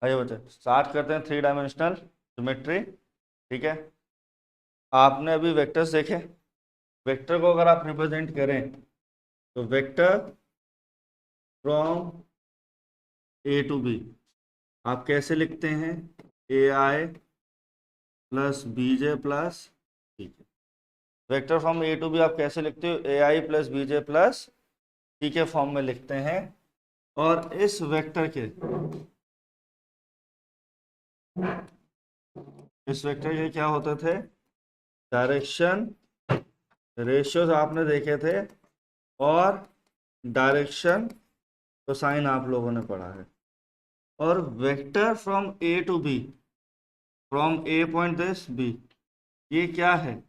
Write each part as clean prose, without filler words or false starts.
आइए बच्चे स्टार्ट करते हैं 3 डायमेंशनल ज्योमेट्री। ठीक है, आपने अभी वेक्टर्स देखे। वेक्टर को अगर आप रिप्रेजेंट करें तो vector from A to B आप कैसे लिखते हैं? A I plus B J plus, ठीक है। Vector from A to B आप कैसे लिखते हो? A I plus B J plus T के फॉर्म में लिखते हैं। और इस वेक्टर के क्या होते थे? डायरेक्शन रेशियोज आपने देखे थे, और डायरेक्शन कोसाइन आप लोगों ने पढ़ा है। और vector from A to B, from A point this B, ये क्या है?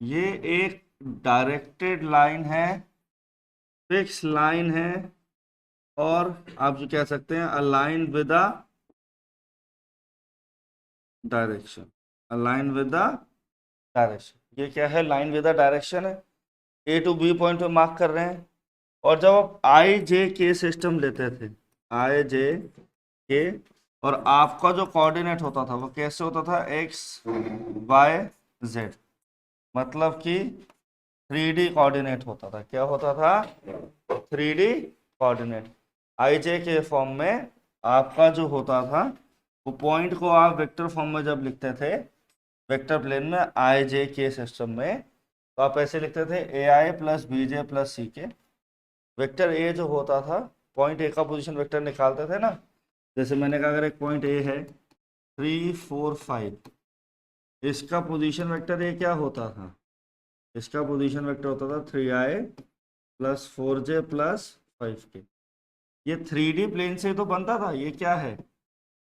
ये एक डायरेक्टेड लाइन है, फिक्स लाइन है, और आप जो कह सकते हैं align with the direction. Align with the direction, ये क्या है? लाइन विद द डायरेक्शन है। ए टू बी पॉइंट पे मार्क कर रहे हैं। और जब आप आई जे के सिस्टम लेते थे, आई जे के, और आपका जो कोऑर्डिनेट होता था वो कैसे होता था? एक्स वाई जेड, मतलब कि 3D कोऑर्डिनेट होता था। क्या होता था? 3D coordinate. आई जे के फॉर्म में आपका जो होता था, वो पॉइंट को आप वेक्टर फॉर्म में जब लिखते थे वेक्टर प्लेन में आई जे के सिस्टम में, तो आप ऐसे लिखते थे ए I plus B J plus सी के। वेक्टर ए जो होता था, पॉइंट ए का पोजीशन वेक्टर निकालते थे ना, जैसे मैंने कहा अगर एक पॉइंट ए है 3 4 5, इसका पोजीशन वेक्टर ए क्या होता था? इसका पोजीशन वेक्टर होता था 3i plus 4j plus 5k। ये 3D प्लेन से तो बनता था। ये क्या है?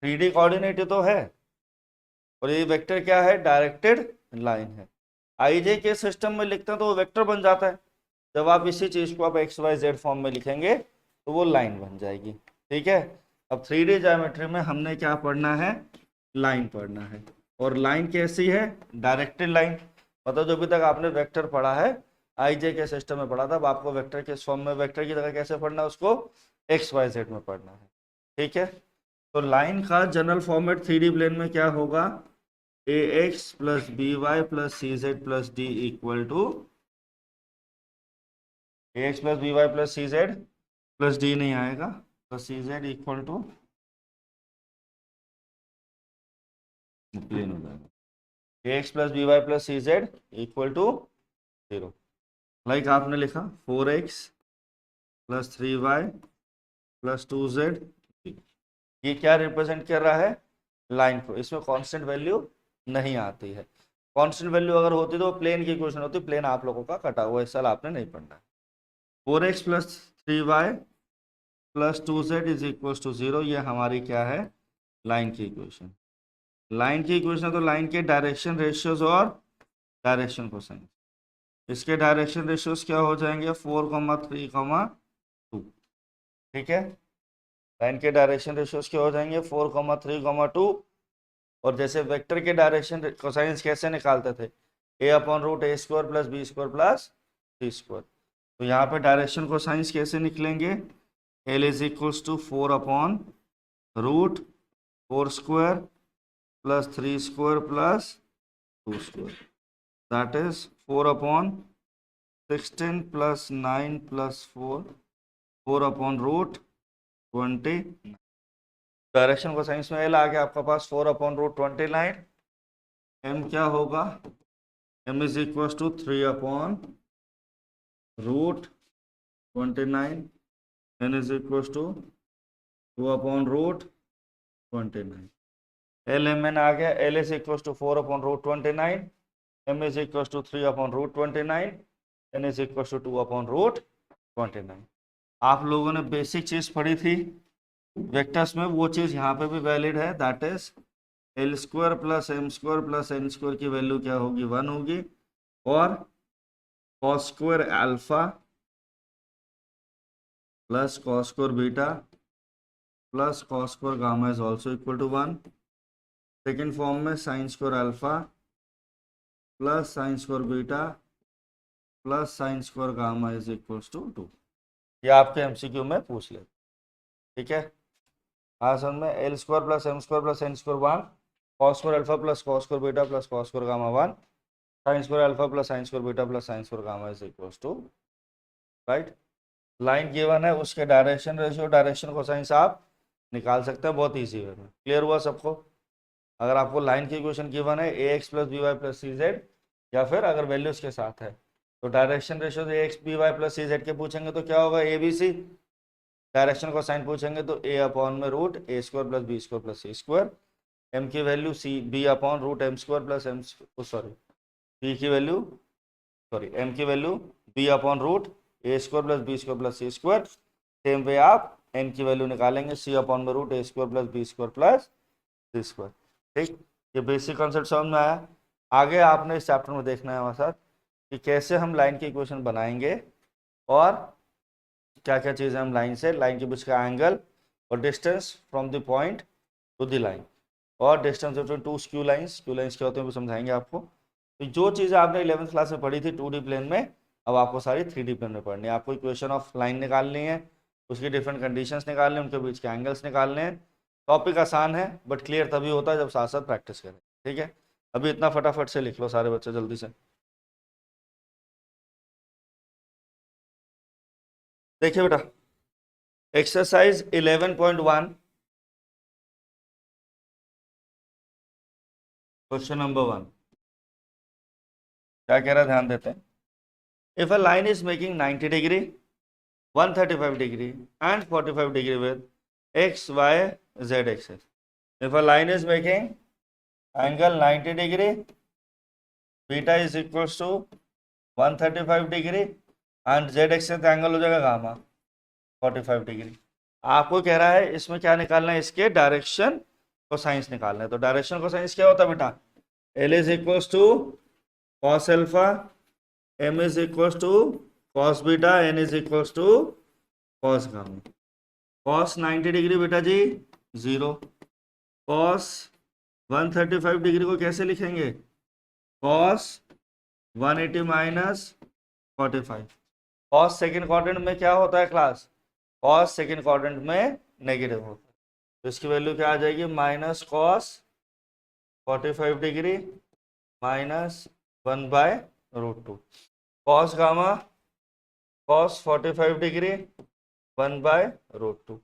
3D कोऑर्डिनेट तो है। और ये वेक्टर क्या है? डायरेक्टेड लाइन है। आई जे के सिस्टम में लिखते हैं तो वो वेक्टर बन जाता है। जब आप इसी चीज को आप एक्स वाई जेड फॉर्म में लिखेंगे तो वो लाइन बन जाएगी। ठीक है, अब 3D ज्योमेट्री में हमने क्या पढ़ना है? लाइन पढ़ना है। और लाइन कैसी है? Directed line. मतलब जो अभी तक आपने वेक्टर पढ़ा है आई जे के सिस्टम में पढ़ा था, अब आपको वेक्टर के फॉर्म में वेक्टर की जगह कैसे पढ़ना है? उसको एक्स वाई जेड में पढ़ना है। ठीक है, तो लाइन का जनरल फॉर्मेट 3D प्लेन में क्या होगा? A X plus B Y plus C Z plus D equal to A X plus B Y plus C Z plus D नहीं आएगा, plus C Z equal to plane हो जाएगा। A X plus B Y plus C Z equal to 0। Like आपने लिखा 4x plus 3y plus 2z। ये क्या represent कर रहा है? लाइन को। इसमें कांस्टेंट वैल्यू नहीं आती है। कांस्टेंट वैल्यू अगर होती तो प्लेन की इक्वेशन होती। प्लेन आप लोगों का कटा हुआ, इस साल आपने नहीं पढ़ना है। 4x plus 3y plus 2z is equal to 0, ये हमारी क्या है? लाइन की इक्वेशन। लाइन की इक्वेशन तो लाइन के डायरेक्शन रेशियोज और डायरेक्शन कोसाइन। इसके डायरेक्शन रेशियोज क्या हो जाएंगे? 4,3,2। ठीक है, लाइन के डायरेक्शन रेशियोज क्या हो जाएंगे? 4,3,2। और जैसे वेक्टर के डायरेक्शन कोसाइंस कैसे निकालते थे? A upon root A square plus B square plus C square. तो यहाँ पे डायरेक्शन कोसाइंस कैसे निकलेंगे? L is equals to 4 upon root 4 square plus 3 square plus 2 square, that is 4 upon 16 plus 9 plus 4, 4 upon root 20। Direction cosines में L आ गया आपका पास 4 upon root 29। M क्या होगा? M is equal to 3 upon root 29। N is equal to 2 upon root 29। L M N आ गया। L is equal to 4 upon root 29, M is equal to 3 upon root 29, N is equal to 2 upon root 29। आप लोगों ने basic चीज पढ़ी थी vectors में, वो चीज यहाँ पे भी वैलिड है। That is L square plus M square plus N square की वैल्यू क्या होगी? 1 होगी। और cos square alpha plus cos square beta plus cos square gamma is also equal to 1। Second form में sine square alpha plus sine square beta plus sine square gamma is equal to 2। ये आपके MCQ में पूछ ले। ठीक है, हाँ समझ में, L square plus M square plus N square 1, cos square alpha plus cos square beta plus cos square gamma 1, sine square alpha plus sine square beta plus sine square gamma is equal to, right. Line given है, उसके direction ratio direction cosines आप निकाल सकते हैं बहुत easy way में। Clear हुआ सबको? अगर आपको लाइन की इक्वेशन गिवन है A X plus B Y plus C Z, या फिर अगर वैल्यूज के साथ है तो direction ratio A X B Y plus C Z के पूछेंगे तो क्या होगा, A B C. Direction cosine पूछेंगे तो ए अपॉन में root A square plus B square plus C square, M की value C B upon root M square plus M, sorry B की वैल्यू, सॉरी एम की value B upon root A square plus B square plus C square. Same way आप N की value निकालेंगे C upon में root A square plus B square plus C square. ठीक, ये basic concept समझ में आया। आगे आपने इस चैप्टर में देखना है हमारे साथ कि कैसे हम लाइन की इक्वेशन बनाएंगे और क्या क्या चीज़ें हम लाइन से, लाइन के बीच का एंगल और distance from the point to the line, और distance between two skew lines क्या होते हैं वो समझाएंगे आपको। तो जो चीज़ें आपने 11th क्लास में पढ़ी थी 2D प्लेन में, अब आपको सारी 3D प्लेन में पढ़नी है। आपको इक्वेशन ऑफ लाइन निकालनी है, उसकी डिफरेंट कंडीशंस निकालने हैं, उनके बीच के एंगल्स निकालने हैं। टॉपिक आसान है बट क्लियर तभी होता है जब साथ साथ प्रैक्टिस करें। ठीक है, अभी इतना फटाफट से लिख लो सारे बच्चे जल्दी से। देखिए बेटा, एक्सरसाइज 11.1 क्वेश्चन नंबर 1 क्या कह रहा है, ध्यान देते हैं। If a line is making 90 degree, 135 degree and 45 degree with x y z axes. If a line is making angle 90 degree, beta is equals to 135 degree and z axes angle हो जाएगा gamma 45 degree. आपको कह रहा है इसमें क्या निकालना है, इसके डायरेक्शन को साइंस निकालना है। तो डायरेक्शन को साइंस क्या होता है बेटा, L is equals to cos alpha, M is equals to cos beta, N is equals to cos gamma. Cos 90 degree बेटा जी 0, कॉस 135 डिग्री को कैसे लिखेंगे, cos 180 minus 45। Cos second quadrant में क्या होता है क्लास, कॉस सेकेंड क्वाड्रेंट में नेगेटिव होता है, तो इसकी वैल्यू क्या आ जाएगी, minus cos 45 degree minus 1/√2। Cos gamma cos 45 degree 1/√2।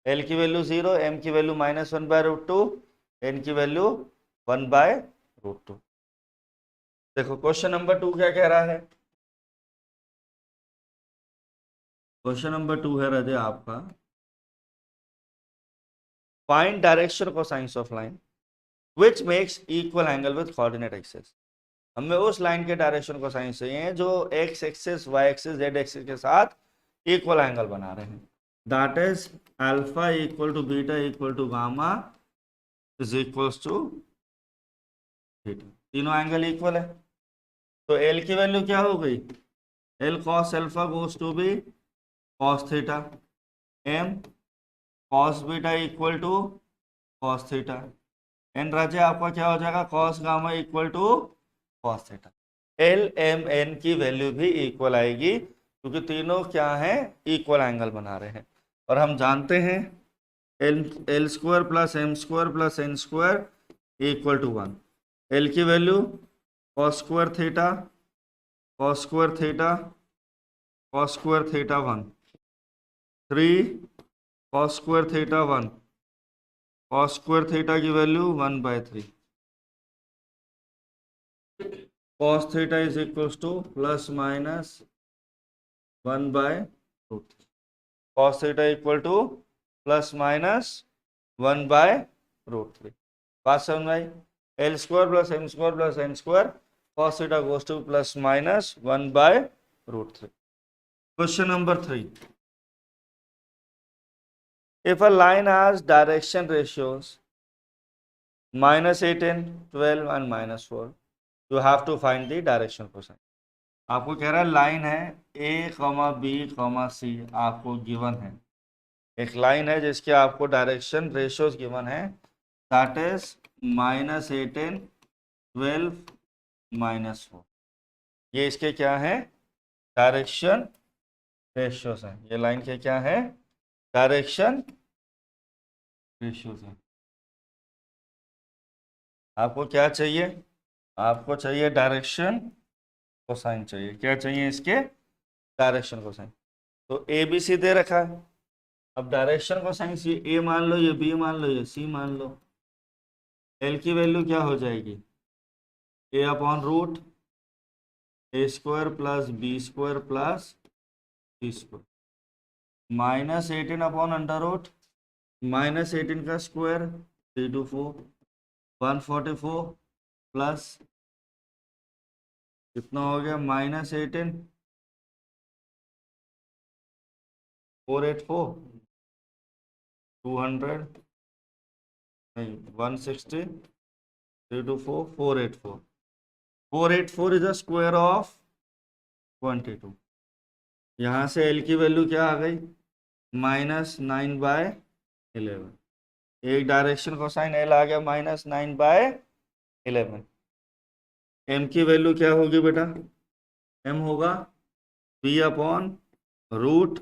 L की वैल्यू 0, एम की वैल्यू माइनस 1/√2, एन की वैल्यू 1/√2। देखो क्वेश्चन नंबर 2 क्या कह रहा है। क्वेश्चन नंबर 2 है राजे आपका, find direction cosines of line which makes equal angle with coordinate axis. हमें उस लाइन के डायरेक्शन कोसाइंस चाहिए जो X axis, Y axis, Z axis के साथ इक्वल एंगल बना रहे हैं। That is alpha equal to beta equal to gamma is equals to theta. तीनों एंगल इक्वल है, तो एल की वैल्यू क्या हो गई, L cos alpha goes to be cos theta, M cos beta equal to cos theta, N राजे आपका क्या हो जाएगा, cos gamma equal to cos theta. L M N की वैल्यू भी इक्वल आएगी क्योंकि तीनों क्या है, इक्वल एंगल बना रहे हैं। और हम जानते हैं L square plus M square plus N square equal to 1। L की value cos square theta cos square theta cos square theta 1, 3 cos square theta 1, cos square theta की value 1/3, cos theta is equals to plus minus 1/√3। Cos theta equal to plus minus 1/√3। बात समझ आई। L square plus M square plus N square, cos theta goes to plus minus 1/√3। Question number 3, if a line has direction ratios -18, 12 and -4, you have to find the direction cosine। आपको कह रहा है line है a, b, c आपको given है, एक line है जिसके आपको डायरेक्शन रेशियोज गिवन है, दैट इज -18, 12, -4। ये इसके क्या है, डायरेक्शन रेशियोज हैं। ये लाइन के क्या है, डायरेक्शन रेशियो से आपको क्या चाहिए, आपको चाहिए डायरेक्शन कोसाइन चाहिए। क्या चाहिए इसके, डायरेक्शन कोसाइन। तो ए बी सी दे रखा है, अब डायरेक्शन कोसाइन ये ए मान लो, ये बी मान लो, ये सी मान लो। एल की वैल्यू क्या हो जाएगी, A upon root A square plus B square plus C square minus 18 upon under root minus 18 का स्क्वायर 324 144 प्लस कितना हो गया -18 484 200 नहीं 160 324 484 484 इज द स्क्वायर ऑफ 22। यहाँ से एल की वैल्यू क्या आ गई -9/11। एक डायरेक्शन कोसाइन एल आ गया -9/11। एम की वैल्यू क्या होगी बेटा, एम होगा B upon root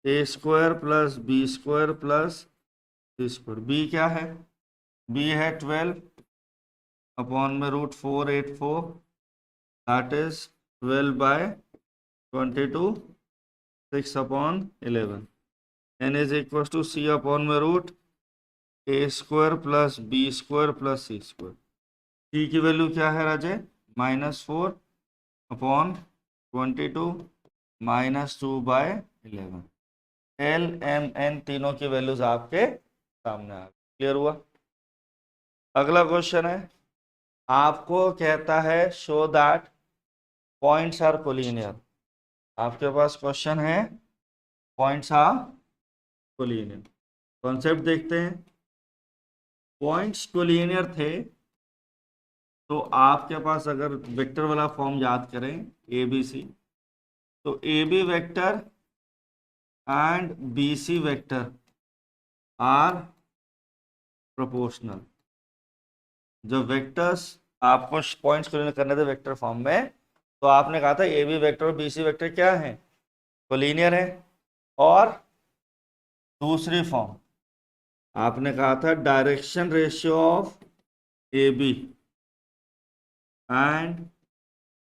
A square plus B square plus C square. B क्या है, बी है 12 अपॉन में root 484 that is 12/22 6 upon 11 N is equal to C upon में root A square plus B square plus C square. C की value क्या है Raje, -4 upon 22 -2/11। L M N तीनों की वैल्यूज आपके सामने आ गई। क्लियर हुआ। अगला क्वेश्चन है, आपको कहता है show that points are collinear. आपके पास क्वेश्चन है पॉइंट्स आर कोलिनियर। कॉन्सेप्ट देखते हैं। पॉइंट्स कोलिनियर थे तो आपके पास अगर वेक्टर वाला फॉर्म याद करें ए बी सी, तो A B vector and B C vector are proportional. जो वेक्टर्स आपको पॉइंट्स कोलिनियर करने थे वेक्टर फॉर्म में, तो आपने कहा था ए बी वेक्टर और बी सी वेक्टर क्या है, कोलिनियर है। और दूसरी फॉर्म आपने कहा था direction ratio of A B and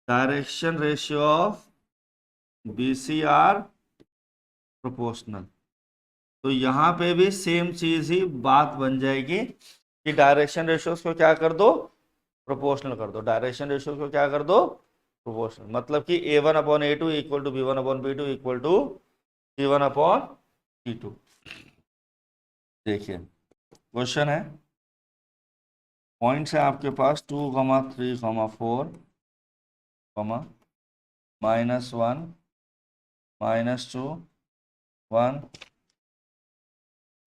direction ratio of B C are proportional. तो यहाँ पे भी सेम चीज ही बात बन जाएगी कि डायरेक्शन रेशियोज को क्या कर दो, प्रोपोर्शनल कर दो। डायरेक्शन रेशियोज को क्या कर दो, प्रोपोर्शनल। मतलब कि a1 upon a2 equal to b1 upon b2 equal to c1 upon c2। देखिए क्वेश्चन है, पॉइंट्स है आपके पास 2, 3, 4, -1 -2 1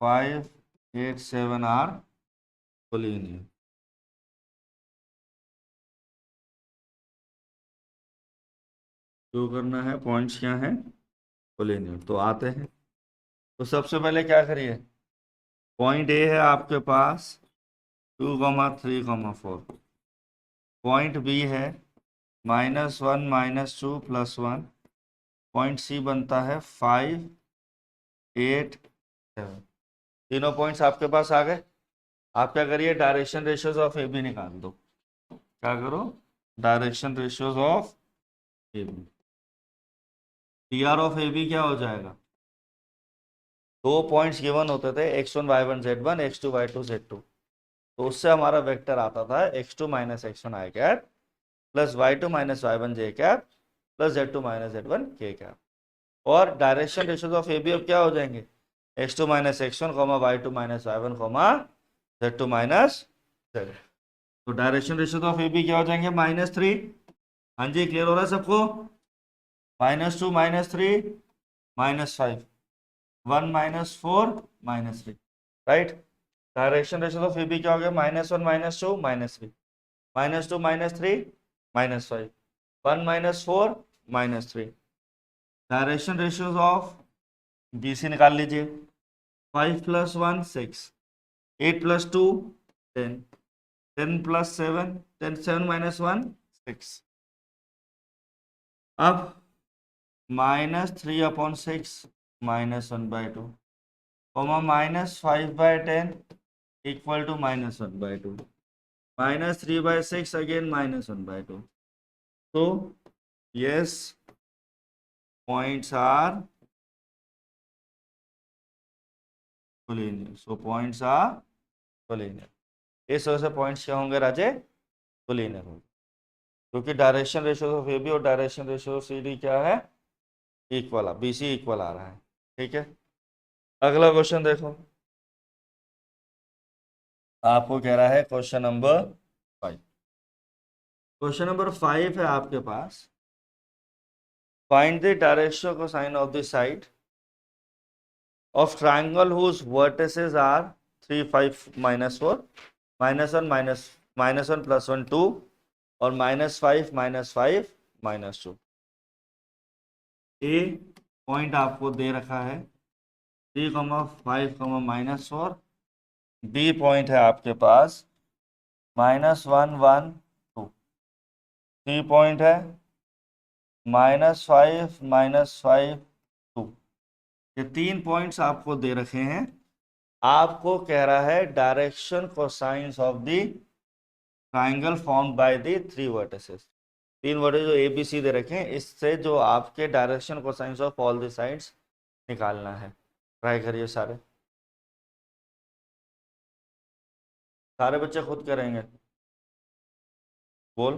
5 8 7 आर कोलिनियर। जो करना है पॉइंट्स क्या हैं, कोलिनियर। तो आते हैं, तो सबसे पहले क्या करिए, पॉइंट ए है आपके पास 2, 3, 4। पॉइंट बी है -1 -2 +1। पॉइंट सी बनता है 5 8 7। तीनों पॉइंट्स आपके पास आ गए। आप क्या करिए, direction ratios of A B निकाल दो। क्या करो, direction ratios of A B. D R of A B क्या हो जाएगा, दो पॉइंट्स गिवन होते थे x1 y1 z1 x2 y2 z2। तो उससे हमारा वेक्टर आता था x2 - x1 i cap plus y2 - y1 j cap plus z2 - z1 k cap. और direction ratios of A B अब क्या हो जाएंगे, x2 - x1 y2 - y1 z2 - z। तो direction ratios of A B क्या हो जाएंगे, -3। हाँ जी क्लियर हो रहा है सबको, -2 -3 -5 1 -4 -3 right. Direction ratios of A B क्या हो गया, -1 -2 -3 -2 -3 -5 1 -4 -3। Direction ratios of B C निकाल लीजिए, 5 + 1 6 8 + 2 10 10 + 7 10 7 - 1 6। अब -3/6 -1/2 comma -5/10 equal to -1/2, -3/6 again -1/2. So yes, points are collinear. So points are collinear. इस वजह से पॉइंट्स क्या होंगे राजे? कोलिनियर होंगे, क्योंकि direction ratio of A B और direction ratio of C D क्या है? इक्वल, बीसी इक्वल आ रहा है. ठीक है, अगला क्वेश्चन देखो. आपको कह रहा है क्वेश्चन नंबर 5. क्वेश्चन नंबर 5 है आपके पास. Find the direction cosine of the side of triangle whose vertices are 3, 5, -4, -1, -1 + 1 2 और -5, -5, -2. ए पॉइंट आपको दे रखा है 3, 5, -4. बी पॉइंट है आपके पास -1, 1, 2. सी पॉइंट है -5, -5, 2. ये 3 पॉइंट्स आपको दे रखे हैं. आपको कह रहा है direction cosines of the triangle formed by the 3 vertices. 3 vertices जो ए बी सी दे रखे हैं, इससे जो आपके direction cosines of all the sides निकालना है. ट्राई करिए सारे बच्चे खुद करेंगे. बोल.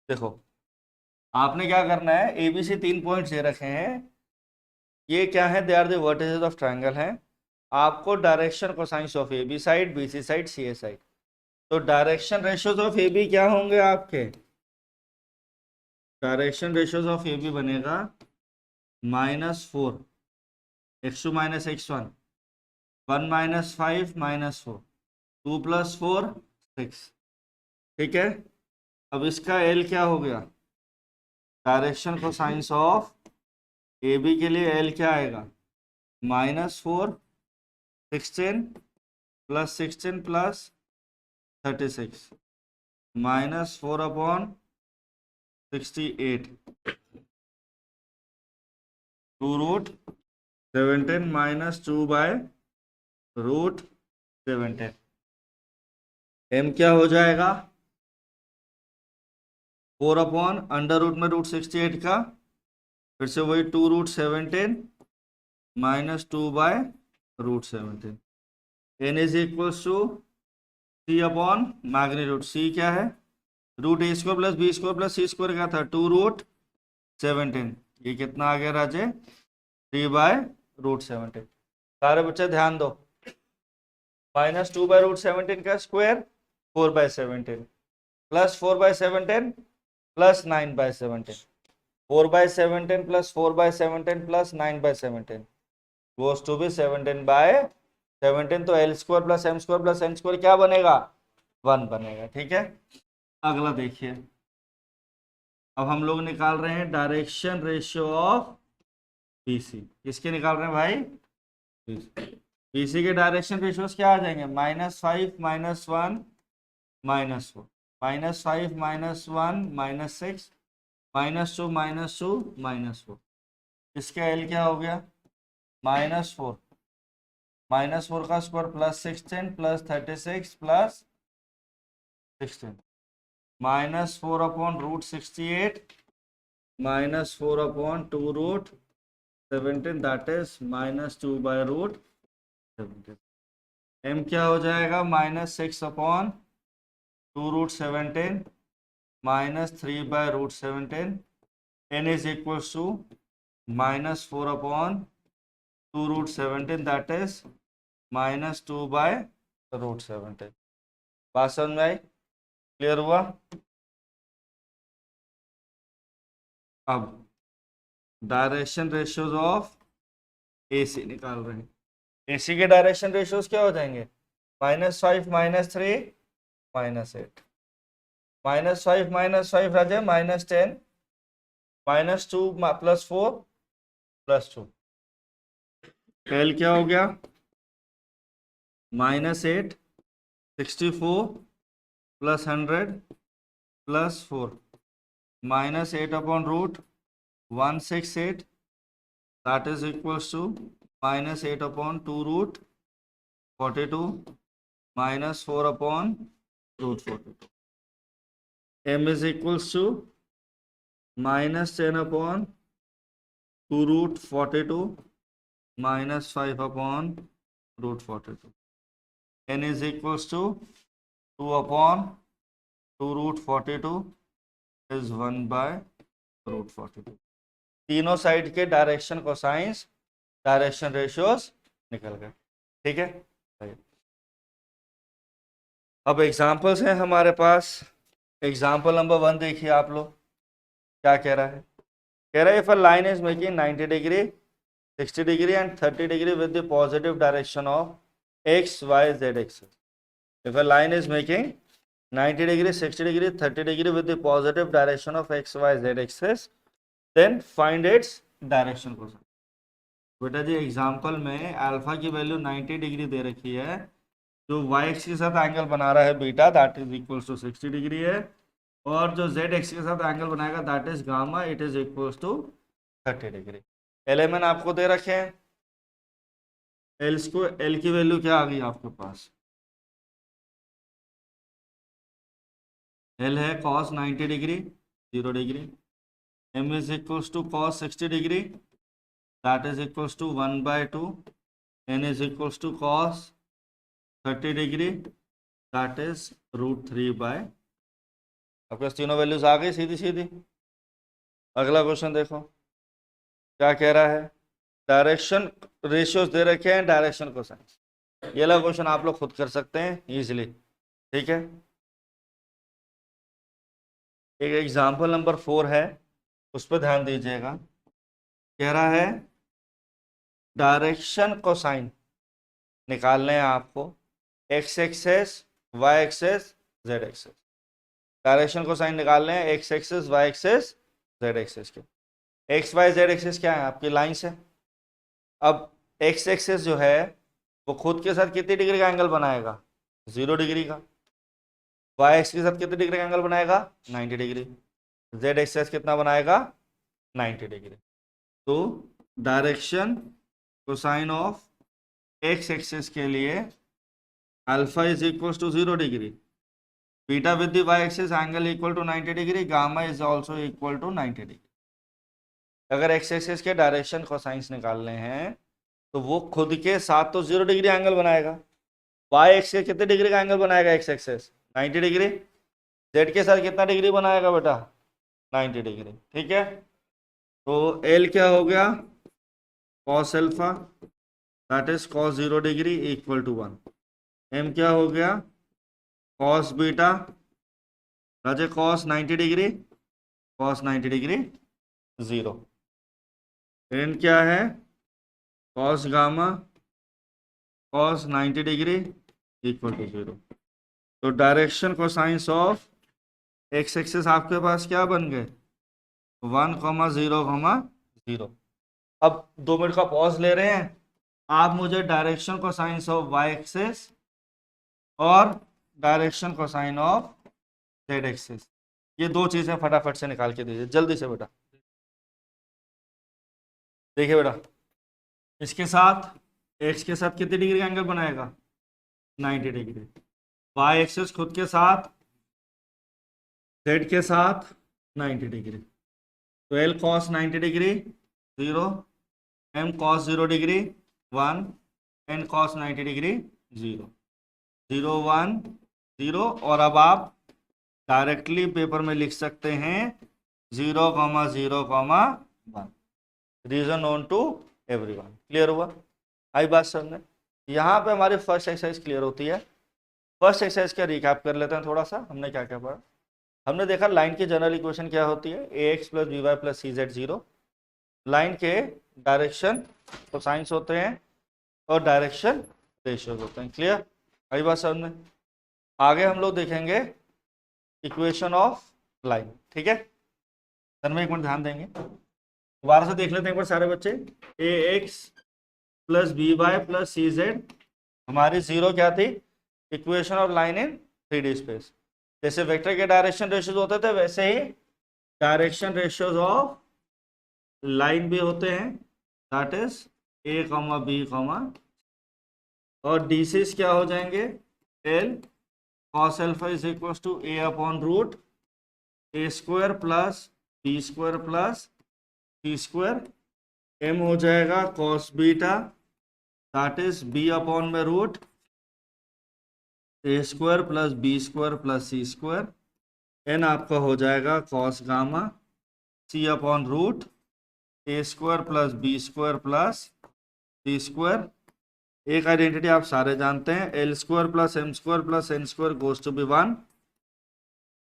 देखो, आपने क्या करना है, ए बी सी 3 पॉइंट्स दे रखे हैं. ये क्या है? They are the vertices of triangle हैं. आपको direction cosines of A B side, B C side, C A side. तो direction ratios of A B क्या होंगे आपके? Direction ratios of A B बनेगा -4 x2 - x1, 1 - 5 -4, 2 + 4 6. ठीक है, अब इसका एल क्या हो गया? Direction cosines of A B के लिए एल क्या आएगा? -4 16 + 16 + 36 -4/68 2√17 -2/√17. एम क्या हो जाएगा? 4/√, में √68 का, फिर से वही 2√17 -2/√17. n is equal to C magnitude. C क्या है? √a² + b² + c² क्या था? 2√17. ये कितना आ गया राजे? 3/√17. सारे बच्चे ध्यान दो. -2/√17 का स्क्वायर 4/17 + 4/17 + 9/17. 4/17 + 4/17 + 9/17 goes to be 17/17. तो l² + m² + n² क्या बनेगा? 1 बनेगा. ठीक है, अगला देखिए. अब हम लोग निकाल रहे हैं डायरेक्शन रेशियो ऑफ बीसी. किसके निकाल रहे हैं भाई? बीसी के डायरेक्शन रेशियोज क्या आ जाएंगे? -5, -1, -4, -5, -1, -6, -2, -2, -4. इसका एल क्या हो गया? -4 का स्क्वायर +16 + 36 + 16 -4/√68 -4/2√17, दैट इज -2/√17. m क्या हो जाएगा? -6/2√17 -3/√17. n is equal to -4/2√17, that is -2/√17. बात समझ में आई? क्लियर हुआ? अब डायरेक्शन रेशियोज ऑफ एसी निकाल रहे हैं. एसी के डायरेक्शन रेशियोज क्या हो जाएंगे? -5, -3, -8. -5 -5 राजे -10, -2 + 4 + 2. एल क्या हो गया? -8 64 + 100 + 4 -8/√168, that is equals to minus 8/2√42 minus 4/√42. m is equals to minus 10/2√42 minus 5/√42. n is equals to 2/2√42 is 1/√42. तीनों साइड के डायरेक्शन कोसाइंस डायरेक्शन रेशियोज निकल गए. ठीक है. अब एग्जांपल्स हैं हमारे पास. एग्जांपल नंबर 1 देखिए आप लोग क्या कह रहा है. कह रहा है if a line is making 90 degree 60 degree and 30 degree with the positive direction of X Y Z axis. If a line is making 90 degree 60 degree 30 degree with the positive direction of X Y Z axis then find its direction cosine. बेटा जी example में alpha की value 90 degree दे रखी है. जो Y X के साथ एंगल बना रहा है beta that is equals to 60 degree है. और जो जेड एक्स के साथ एंगल बनाएगा that is gamma it is equals to 30 degree. Element आपको दे रखे हैं. एल की वैल्यू क्या आ गई आपके पास. एल है cos 90 degree 0 degree. m is equals to cos 60 degree that is equals to 1/2. n is equals to cos 30 degree that is √3/. आपके पास तीनों वैल्यूज आ गई सीधी सीधी. अगला क्वेश्चन देखो क्या कह रहा है. डायरेक्शन रेशियोज दे रखे हैं डायरेक्शन कोसाइन. ये वाला क्वेश्चन आप लोग खुद कर सकते हैं इजीली. ठीक है. एक एग्जांपल नंबर 4 है उस पर ध्यान दीजिएगा. कह रहा है डायरेक्शन कोसाइन निकालने हैं आपको X axes Y axes Z axes. Direction cosine निकालने हैं X axes Y axes Z axes के. एक्स वाई जेड एक्सेस क्या है आपकी लाइंस है. अब एक्स एक्सेस जो है वो खुद के साथ कितनी डिग्री का एंगल बनाएगा 0 डिग्री का. वाई एक्स के साथ कितने डिग्री का एंगल बनाएगा 90 डिग्री. जेड एक्सेस कितना बनाएगा 90 डिग्री. तो direction cosine of X axes के लिए alpha is equal to 0 degree. Beta with the Y axes angle equal to 90 degree. Gamma is also equal to 90 degree. अगर X axes के direction cosines निकालने हैं तो वो खुद के साथ तो 0 डिग्री एंगल बनाएगा. वाई एक्स के कितने डिग्री का एंगल बनाएगा एक्स एक्सेस 90 डिग्री. जेड के साथ कितना डिग्री बनाएगा बेटा 90 डिग्री. ठीक है. तो एल क्या हो गया cos alpha that is cos 0 degree equal to 1. M क्या हो गया cos beta Raje cos 90 degree cos 90 degree 0. N क्या है cos gamma cos 90 degree equal to 0. तो direction cosines of X axis आपके पास क्या बन गए 1,0,0. अब 2 मिनट का पॉज ले रहे हैं. आप मुझे direction cosines of Y axis और direction cosine of Z axis ये 2 चीजें फटाफट से निकाल के दीजिए जल्दी से बेटा. देखिए बेटा इसके साथ एक्स के साथ कितनी डिग्री का एंगल बनाएगा 90 डिग्री. वाई एक्सिस खुद के साथ जेड के साथ 90 डिग्री. तो L cos 90 degree 0 M cos 0 degree 1 N cos 90 degree 0 0 1 0. और अब आप डायरेक्टली पेपर में लिख सकते हैं 0,0,1 reason known to everyone. Clear हुआ. आई बात समझ. यहाँ पे हमारी फर्स्ट एक्सरसाइज क्लियर होती है. फर्स्ट एक्सरसाइज का रिकैप कर लेते हैं थोड़ा सा. हमने क्या क्या पढ़ा. हमने देखा लाइन की जनरल इक्वेशन क्या होती है ax + by + cz 0. लाइन के डायरेक्शन कोसाइंस होते हैं और डायरेक्शन रेशियोज होते हैं. क्लियर. आई बात समझ में. आगे हम लोग देखेंगे इक्वेशन ऑफ लाइन. ठीक है. सर में एक मिनट ध्यान देंगे. दोबारा से देख लेते हैं एक बार सारे बच्चे. ax + by + cz हमारी 0 क्या थी equation of line in 3D space. जैसे वेक्टर के डायरेक्शन रेशियोज होते थे वैसे ही डायरेक्शन रेशियोज ऑफ लाइन भी होते हैं that is A comma B comma, और डीसीज क्या हो जाएंगे, L cos alpha is equal to A upon root A square plus B square plus C square, M हो जाएगा cos beta that is B upon में root A square plus B square plus C square, N आपका हो जाएगा cos gamma C upon root A square plus B square plus C square. एक identity आप सारे जानते हैं, L square plus M square plus N square goes to be 1,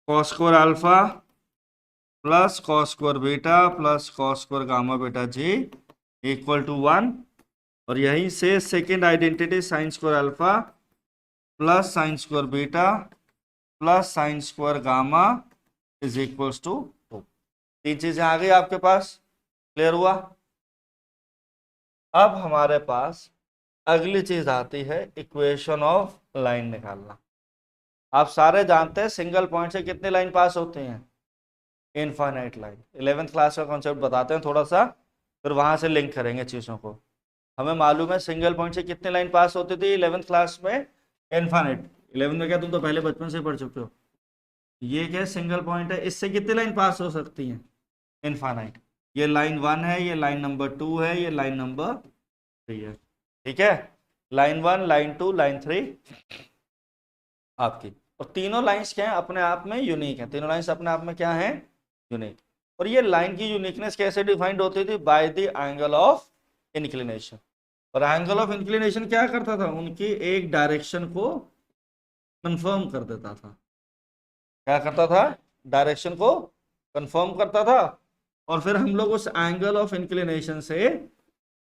cos square alpha plus cos square beta plus cos square gamma बीटा जी equal to 1, और यहीं से second identity sine square alpha plus sine square beta plus sine square gamma is equal to 2। तीन चीजें आ गई आपके पास, clear हुआ। अब हमारे पास अगली चीज आती है इक्वेशन ऑफ लाइन निकालना। आप सारे जानते हैं सिंगल पॉइंट से कितनी लाइन पास होती हैं, इनफाइनाइट लाइन। 11th क्लास का कॉन्सेप्ट बताते हैं थोड़ा सा, फिर वहां से लिंक करेंगे चीजों को। हमें मालूम है सिंगल पॉइंट से कितनी लाइन पास होती थी 11th क्लास में, इनफाइनाइट। 11th में क्या तुम तो पहले बचपन से पढ़ चुके हो। ये क्या सिंगल पॉइंट है, इससे कितनी लाइन पास हो सकती है, इनफाइनाइट। ये लाइन 1 है, ये लाइन नंबर 2 है, ये लाइन नंबर 3 है, ठीक है। लाइन 1 लाइन 2 लाइन 3 आपकी, और तीनों लाइंस क्या है अपने आप में यूनिक है, तीनों लाइंस अपने आप में क्या है, यूनिक। और ये लाइन की यूनिकनेस कैसे डिफाइंड होती थी, by the angle of inclination. और एंगल ऑफ इंक्लिनेशन क्या करता था, उनकी एक डायरेक्शन को कंफर्म कर देता था। क्या करता था, डायरेक्शन को कंफर्म करता था। और फिर हम लोग उस एंगल ऑफ इंक्लिनेशन से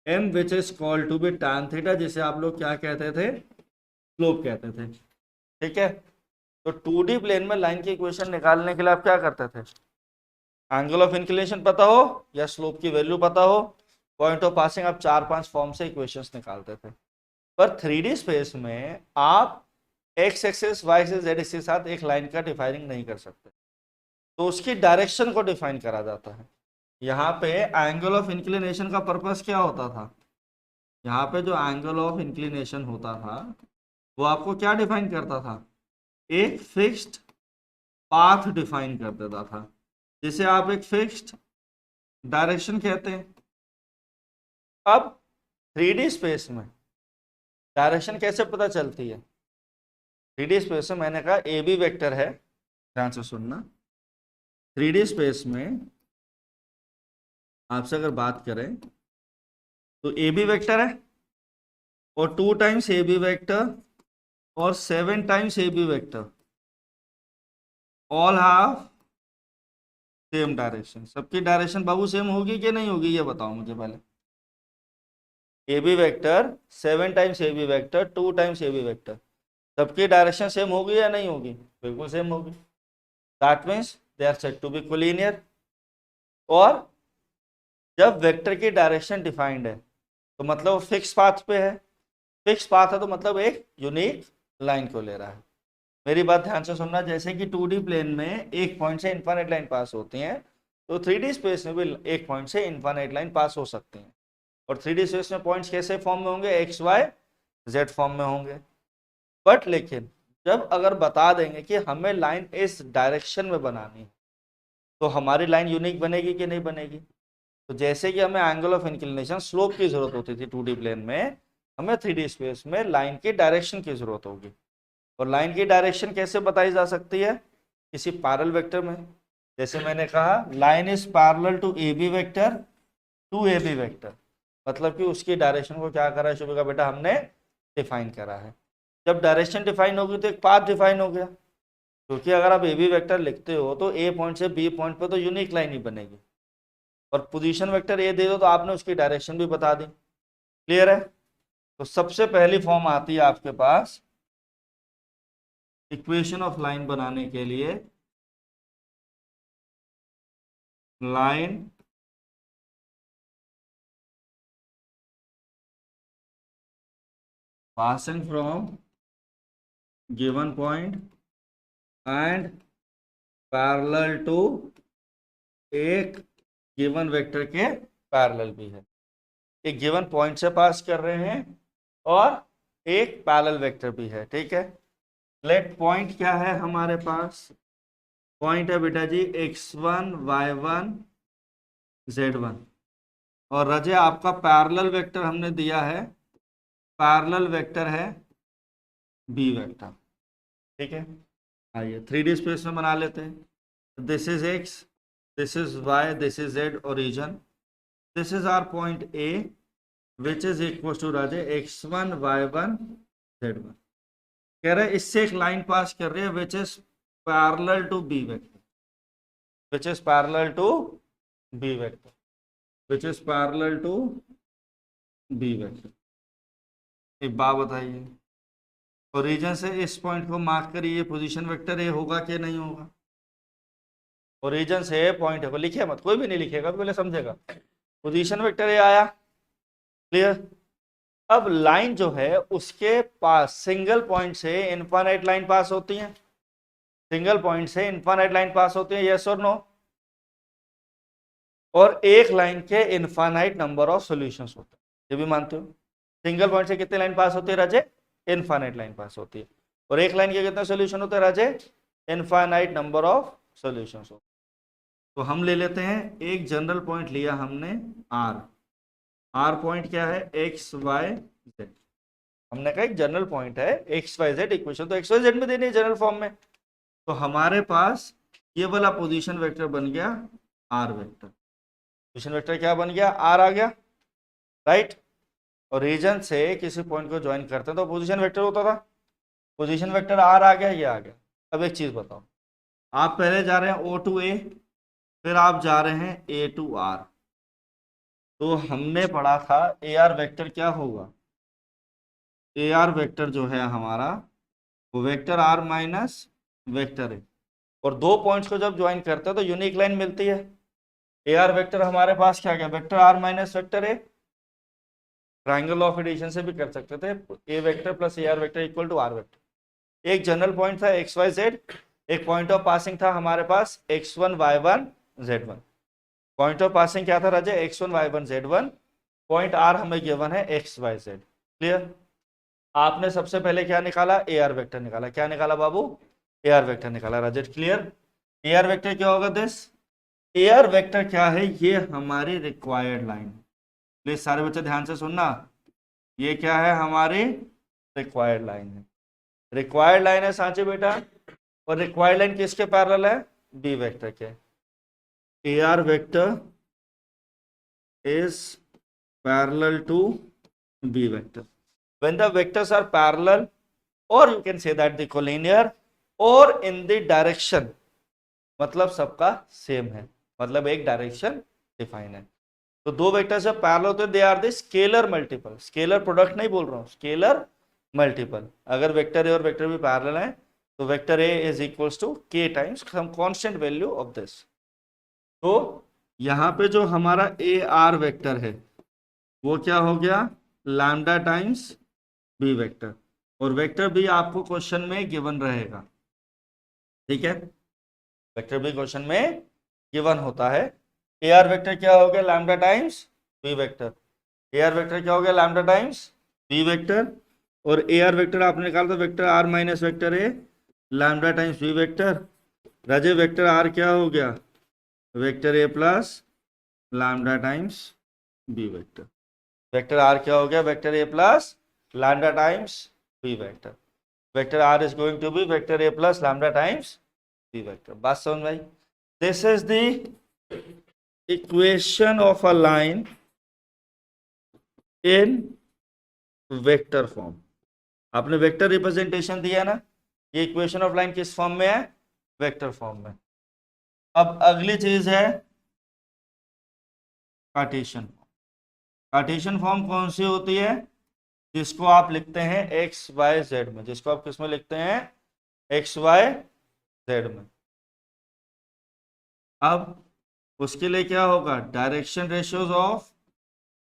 m which is called to be tan theta, जिसे आप लोग क्या कहते थे, स्लोप कहते थे, ठीक है। तो 2D प्लेन में लाइन की इक्वेशन निकालने के लिए आप क्या करते थे, एंगल ऑफ इंक्लिनेशन पता हो या स्लोप की वैल्यू पता हो, पॉइंट ऑफ पासिंग आप 4-5 फॉर्म से इक्वेशंस निकालते थे। पर 3D स्पेस में आप x axis y axis z axis के साथ एक लाइन का डिफाइनिंग नहीं कर सकते, तो उसकी डायरेक्शन को डिफाइन करा जाता है। यहाँ पे एंगल ऑफ इंक्लिनेशन का पर्पस क्या होता था, यहाँ पे जो एंगल ऑफ इंक्लिनेशन होता था वो आपको क्या डिफाइन करता था, एक फिक्स्ड पाथ डिफाइन कर देता था, जिसे आप एक फिक्स्ड डायरेक्शन कहते हैं। अब 3D स्पेस में डायरेक्शन कैसे पता चलती है, 3D स्पेस में मैंने कहा ए बी वेक्टर है, ध्यान से सुनना। 3D स्पेस में आपसे अगर बात करें तो ए बी वेक्टर है, और 2 टाइम्स ए बी वेक्टर और 7 times A B vector all have same direction. सबकी डायरेक्शन बाबू सेम होगी कि नहीं होगी, ये बताओ मुझे पहले। A B vector 7 times A B vector 2 times A B vector, सबकी डायरेक्शन सेम होगी या नहीं होगी, बिल्कुल सेम होगी। That means they are said to be collinear. और जब वेक्टर की डायरेक्शन डिफाइंड है तो मतलब फिक्स पाथ पे है, फिक्स पाथ है तो मतलब एक यूनिक लाइन को ले रहा है। मेरी बात ध्यान से सुनना, जैसे कि 2D प्लेन में एक पॉइंट से इनफाइनाइट लाइन पास होती है, तो 3D स्पेस में भी एक पॉइंट से इनफाइनाइट लाइन पास हो सकती है। और 3D स्पेस में पॉइंट्स कैसे फॉर्म में होंगे, एक्स वाई जेड फॉर्म में होंगे। बट लेकिन जब अगर बता देंगे कि हमें लाइन इस डायरेक्शन में बनानी है, तो हमारी लाइन यूनिक बनेगी कि नहीं बनेगी। तो जैसे कि हमें एंगल ऑफ इंक्लिनेशन स्लोप की जरूरत होती थी 2D प्लेन में, हमें 3D स्पेस में लाइन की डायरेक्शन की जरूरत होगी। और लाइन की डायरेक्शन कैसे बताई जा सकती है, किसी पैरेलल वेक्टर में। जैसे मैंने कहा line is parallel to A B vector to A B vector, मतलब कि उसकी डायरेक्शन को क्या करा है शुभ का बेटा, हमने डिफाइन करा है। जब डायरेक्शन डिफाइन होगी तो एक पाथ डिफाइन हो गया, क्योंकि अगर आप ए बी वेक्टर लिखते हो तो ए पॉइंट से बी पॉइंट पर तो यूनिक लाइन ही बनेगी। और पोजीशन वेक्टर ए दे दो तो आपने उसकी डायरेक्शन भी बता दी, क्लियर है। तो सबसे पहली फॉर्म आती है आपके पास इक्वेशन ऑफ लाइन बनाने के लिए, line passing from given point and parallel to एक गिवन वेक्टर के पैरेलल भी है। एक गिवन पॉइंट से पास कर रहे हैं और एक पैरेलल वेक्टर भी है, ठीक है। लेट पॉइंट क्या है हमारे पास, पॉइंट है बेटा जी x1 y1 z1, और रजे आपका पैरेलल वेक्टर हमने दिया है, पैरेलल वेक्टर है b वेक्टर, ठीक है। आइए 3D स्पेस में बना लेते हैं। This is x, this is y, this is z origin, this is our point a which is equal to Raje x1 y1 z1। कह रहे हैं इससे एक लाइन पास कर रही है which is parallel to b vector, which is parallel to b vector, which is parallel to b vector. एक बात बताइए, ओरिजिन से इस पॉइंट को मार्क करिए, पोजीशन वेक्टर ए होगा कि नहीं होगा? ओरिजिन से पॉइंट को लिखिए मत, कोई भी नहीं लिखेगा, पहले समझेगा। पोजीशन वेक्टर ए आया, क्लियर। अब लाइन जो है उसके पास सिंगल पॉइंट से इनफाइनाइट लाइन पास होती है, सिंगल पॉइंट से इनफाइनाइट लाइन पास होती है, यस और नो? और एक लाइन के इनफाइनाइट नंबर ऑफ सॉल्यूशंस होते हैं, ये भी मानते हो? सिंगल पॉइंट से कितनी लाइन पास होती है राजे? इनफाइनाइट लाइन पास होती है। और एक लाइन के कितने सॉल्यूशन होते हैं राजे? इनफाइनाइट नंबर ऑफ सॉल्यूशंस होते हैं। तो हम ले लेते हैं, एक जनरल पॉइंट लिया हमने आर, आर पॉइंट क्या है? X Y Z. हमने कहा एक जनरल पॉइंट है एक्स वाई जेड इक्वेशन, तो एक्स वाई जेड में देनी है जनरल फॉर्म में। तो हमारे पास ये वाला पोजीशन वेक्टर बन गया आर वेक्टर, पोजीशन वेक्टर क्या बन गया? आर आ गया, राइट। और रीजन से किसी पॉइंट को ज्वाइन करते हैं तो पोजीशन वेक्टर होता था, पोजीशन वेक्टर आर आ गया, ये आ गया। अब एक चीज बताओ, आप पहले जा रहे हैं ओ टू ए, फिर आप जा रहे हैं ए टू आर, तो हमने पढ़ा था ए आर वेक्टर क्या होगा? ए आर वेक्टर जो है हमारा वो वेक्टर आर माइनस वेक्टर ए, और दो पॉइंट्स को जब ज्वाइन करते हैं तो यूनिक लाइन मिलती है। ए आर वेक्टर हमारे पास क्या गया? Vector are minus vector A, triangle of addition से भी कर सकते थे, A vector plus A are vector equal to R vector. एक जनरल पॉइंट था एक्स वाई जेड, एक पॉइंट ऑफ पासिंग था हमारे पास x1 y1 z1। Point of passing क्या था Raje? x1 y1 z1। Point R हमें गिवन है x y z, क्लियर। आपने सबसे पहले क्या निकाला? ए आर वेक्टर निकाला। क्या निकाला बाबू? ए आर वेक्टर निकाला राजे, क्लियर। ए आर वेक्टर क्या होगा? दिस ए आर वेक्टर क्या है? ये हमारी रिक्वायर्ड लाइन, प्लीज सारे बच्चे ध्यान से सुनना, ये क्या है? हमारी रिक्वायर्ड लाइन है, रिक्वायर्ड लाइन है सांचे बेटा। और रिक्वायर्ड लाइन किसके पैरेलल है? बी वेक्टर के। A R vector is parallel to B vector when the vectors are parallel, or you can say that the collinear, or in the direction, मतलब सबका same है, मतलब एक डायरेक्शन डिफाइन है। तो दो वेक्टर जब पैरेलल होते हैं they are the scalar multiple, scalar product नहीं बोल रहा हूँ, स्केलर मल्टीपल। अगर वेक्टर ए और वेक्टर बी पैरेलल है तो vector A is equals to K times some constant value of this. तो यहाँ पे जो हमारा ए आर वेक्टर है वो क्या हो गया? लैम्डा टाइम्स बी वेक्टर, और वेक्टर बी आपको क्वेश्चन में गिवन रहेगा, ठीक है। वेक्टर बी क्वेश्चन में गिवन होता है। ए आर वेक्टर क्या हो गया? Lambda times B vector. A R vector क्या हो गया? Lambda times B vector. और ए आर वेक्टर आपने निकाला था vector are minus vector A, lambda times B vector. Raje vector are क्या हो गया? Vector A plus lambda times B vector. Vector are क्या हो गया? Vector A plus lambda times b vector. Vector r is going to be vector a plus lambda times b vector. बात समझ में आई? This is the equation of a line in vector form. आपने vector representation दिया ना, ये equation of line किस form में है? वेक्टर फॉर्म में। अब अगली चीज है कार्टेशियन फॉर्म। कार्टेशियन फॉर्म कौन सी होती है? जिसको आप लिखते हैं एक्स वाई जेड में, जिसको आप किस में लिखते हैं? एक्स वाई जेड में। अब उसके लिए क्या होगा? Direction ratios of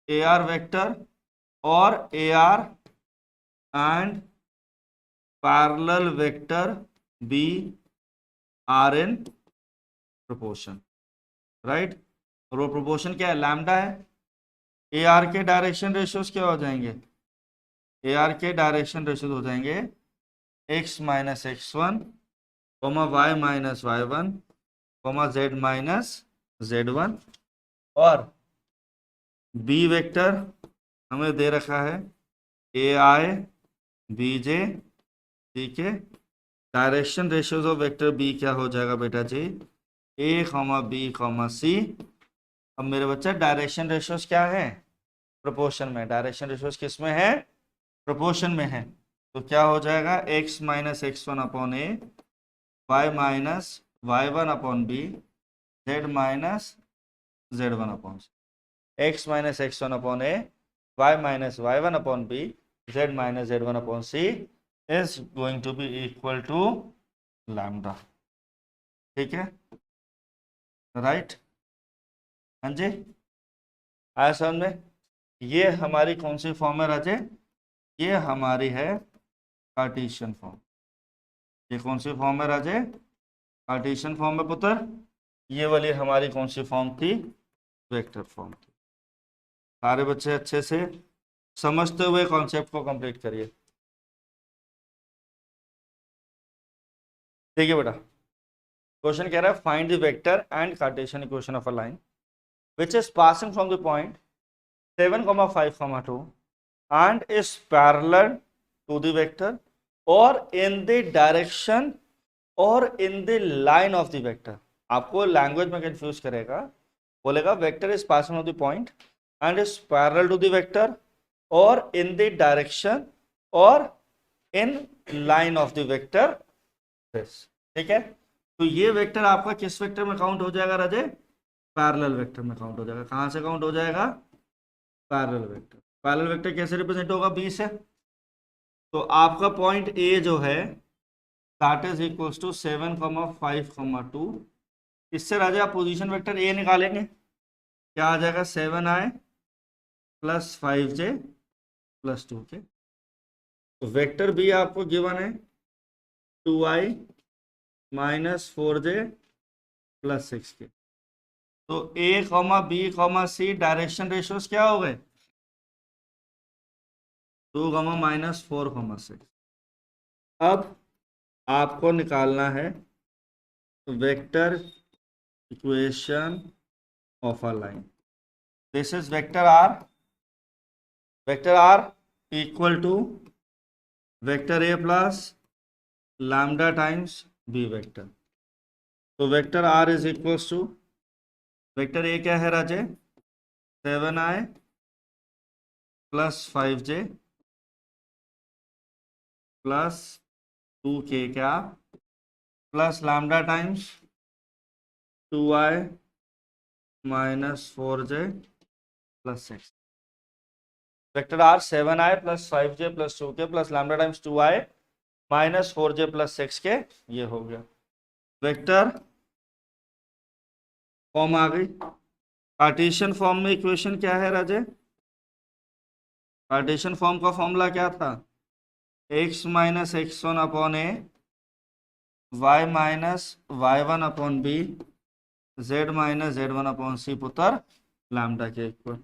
A R vector और A R and parallel vector B are in proportion, right. और वो प्रोपोर्शन क्या है? लैम्डा है। ए आर के डायरेक्शन रेशियोज क्या हो जाएंगे, ए आर के डायरेक्शन रेशियोज हो जाएंगे x minus x one comma Y minus Y one comma Z minus Z one. और बी वेक्टर हमें दे रखा है ए आई बी जे, ठीक है। Direction ratios of vector B क्या हो जाएगा बेटा जी, A comma B comma C. अब मेरे बच्चा डायरेक्शन रेशियोज क्या है, प्रोपोर्शन में। डायरेक्शन रेशियोज किस में है, प्रोपोर्शन में है। तो क्या हो जाएगा x minus x one upon A, Y minus Y one upon B, Z minus Z one upon c. X minus x one upon A, Y minus Y one upon B, Z minus Z one upon c is going to be equal to lambda, ठीक है, right. हाँ जी, आया समझ में। ये हमारी कौन सी form है राजे, ये हमारी है कार्टेशियन फॉर्म। ये कौन सी फॉर्म है राजे, कार्टेशियन फॉर्म है पुत्र। ये वाली हमारी कौन सी फॉर्म थी, वेक्टर फॉर्म थी। सारे बच्चे अच्छे से समझते हुए कॉन्सेप्ट को कंप्लीट करिए। ठीक है बेटा, क्वेश्चन कह रहा है find the vector and Cartesian equation of a line which is passing from the point 7, 5, 2 and is parallel to the vector or in the direction or in the line of the vector। आपको language में confuse करेगा, बोलेगा vector is passing of the point and is parallel to the vector और in the direction और in line of the vector, ठीक है। तो ये वेक्टर आपका किस वेक्टर में काउंट हो जाएगा राजे, पैरेलल वेक्टर में काउंट हो जाएगा। कहां से काउंट हो जाएगा, पैरेलल वेक्टर। पैरेलल वेक्टर कैसे रिप्रेजेंट होगा, बी से। तो आपका पॉइंट ए जो है दैट इज इक्वल्स टू 7, 5, 2। इससे राजा आप पोजीशन वेक्टर ए निकालेंगे, क्या आ जाएगा 7i plus 5j plus 2k। तो वेक्टर बी आपको गिवन है 2i minus 4j plus 6k। तो ए कॉमा बी कॉमा सी डायरेक्शन रेशियोज क्या हो गए, 2, माइनस 4, 6। अब आपको निकालना है vector equation of a line. This is vector R equal to vector A plus lambda times B vector. तो vector are is equals to vector ए क्या है Raje, 7i plus 5j plus 2k क्या plus lambda times 2i minus 4j plus 6। Vector R 7i plus 5j plus 2k plus lambda times 2i minus 4j plus 6k, ये हो गया vector form आ गई। Cartesian form में equation क्या है Raje, Cartesian form का formula क्या था, x minus x one upon ए, Y minus Y one upon B, Z minus Z one upon C पुत्र लैम्डा के इक्वल।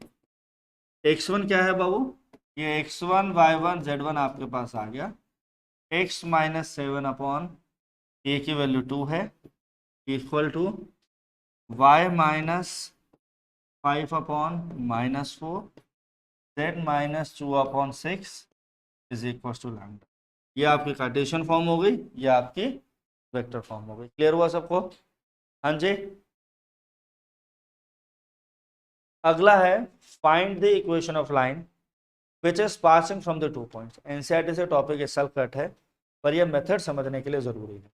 x1 क्या है बाबू, ये x1 y1 z1 आपके पास आ गया। x माइनस 7 अपॉन ए की वैल्यू 2 है equal to y minus 5 upon minus 4, z minus 2 upon 6 is equal to lambda. ये आपकी कार्टेशियन फॉर्म हो गई, ये आपकी वेक्टर फॉर्म हो गई। क्लियर हुआ सबको, हाँ जी। अगला है find the equation of line which is passing from the 2 points. NCERT से टॉपिक सेल्फ कट है पर यह मेथड समझने के लिए जरूरी है।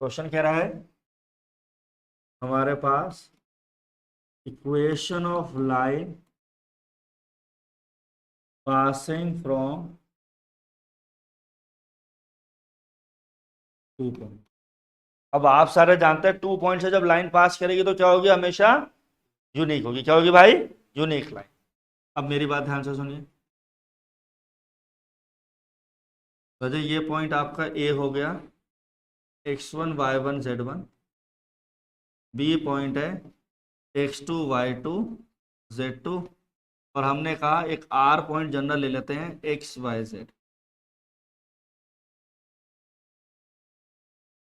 क्वेश्चन कह रहा है हमारे पास equation of line passing from 2 point. अब आप सारे जानते हैं 2 पॉइंट से जब लाइन पास करेगी तो क्या होगी, हमेशा यूनिक होगी। क्या होगी भाई, यूनिक लाइन। अब मेरी बात ध्यान से सुनिए, तो ये पॉइंट आपका ए हो गया x1 y1 z1, B point है x2 y2 z2, और हमने कहा एक आर पॉइंट जनरल ले लेते हैं एक्स वाई जेड।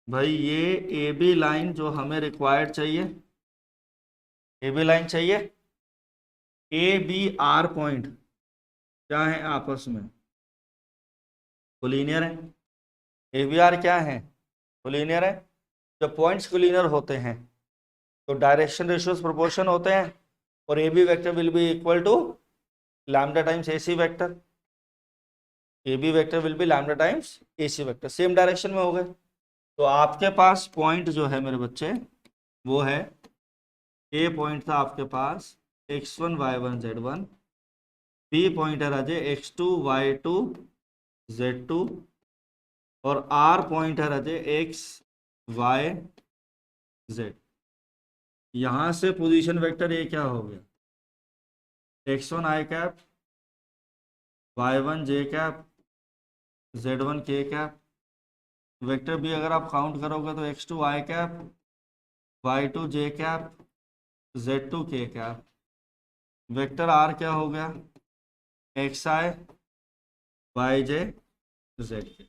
भाई ये ए बी लाइन जो हमें रिक्वायर्ड चाहिए, ए बी लाइन चाहिए, ए बी आर पॉइंट क्या है आपस में, कोलिनियर है। ए बी आर क्या है, कोलिनियर है। जब पॉइंट्स कोलिनियर होते हैं तो डायरेक्शन रेशियोज प्रोपोर्शन होते हैं, और A B vector will be equal to lambda times a c vector. A B vector will be lambda times a c vector, same direction में हो गए। तो आपके पास पॉइंट जो है मेरे बच्चे वो है, ए पॉइंट था आपके पास x1 y1 z1, B point है राजे x2 y2 z2, और आर पॉइंट है राजे x y z। यहां से पोजीशन वेक्टर ये क्या हो गया, x1 i cap, y1 j cap, z1 k cap. Vector भी अगर आप काउंट करोगे तो x2 i cap, y2 j cap, z2 k cap. Vector are क्या हो गया, x i y j z k.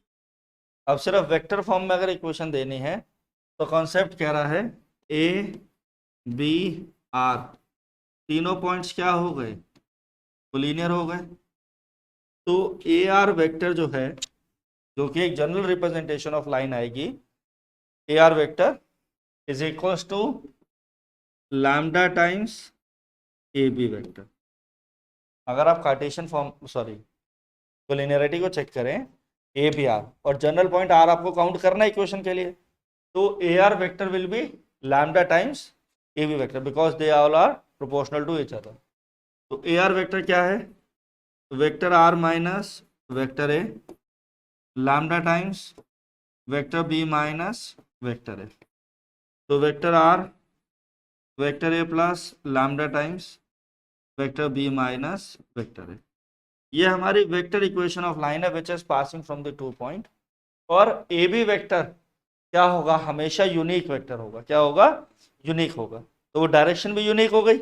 अब सिर्फ वेक्टर फॉर्म में अगर इक्वेशन देनी है तो कॉन्सेप्ट कह रहा है ए बी आर, तीनों पॉइंट्स क्या हो गए, कोलिनियर हो गए। तो ए आर वेक्टर जो है, जो कि एक जनरल रिप्रेजेंटेशन ऑफ लाइन आएगी, a are vector is equals to lambda times A B vector. अगर आप कार्टेशियन फॉर्म सॉरी कोलिनियरिटी को चेक करें, ए बी आर और जनरल पॉइंट आर आपको काउंट करना है इक्वेशन के लिए, तो a are vector will be lambda times A B vector because they all are proportional to each other. तो ए आर वेक्टर क्या है, vector are minus vector A lambda times vector B minus vector ए। तो vector R vector A plus lambda times vector B minus vector A. ये हमारी vector equation of line है which is passing from the 2 point. और A B vector क्या होगा, हमेशा unique vector होगा। क्या होगा, यूनिक होगा। तो वो डायरेक्शन भी यूनिक हो गई,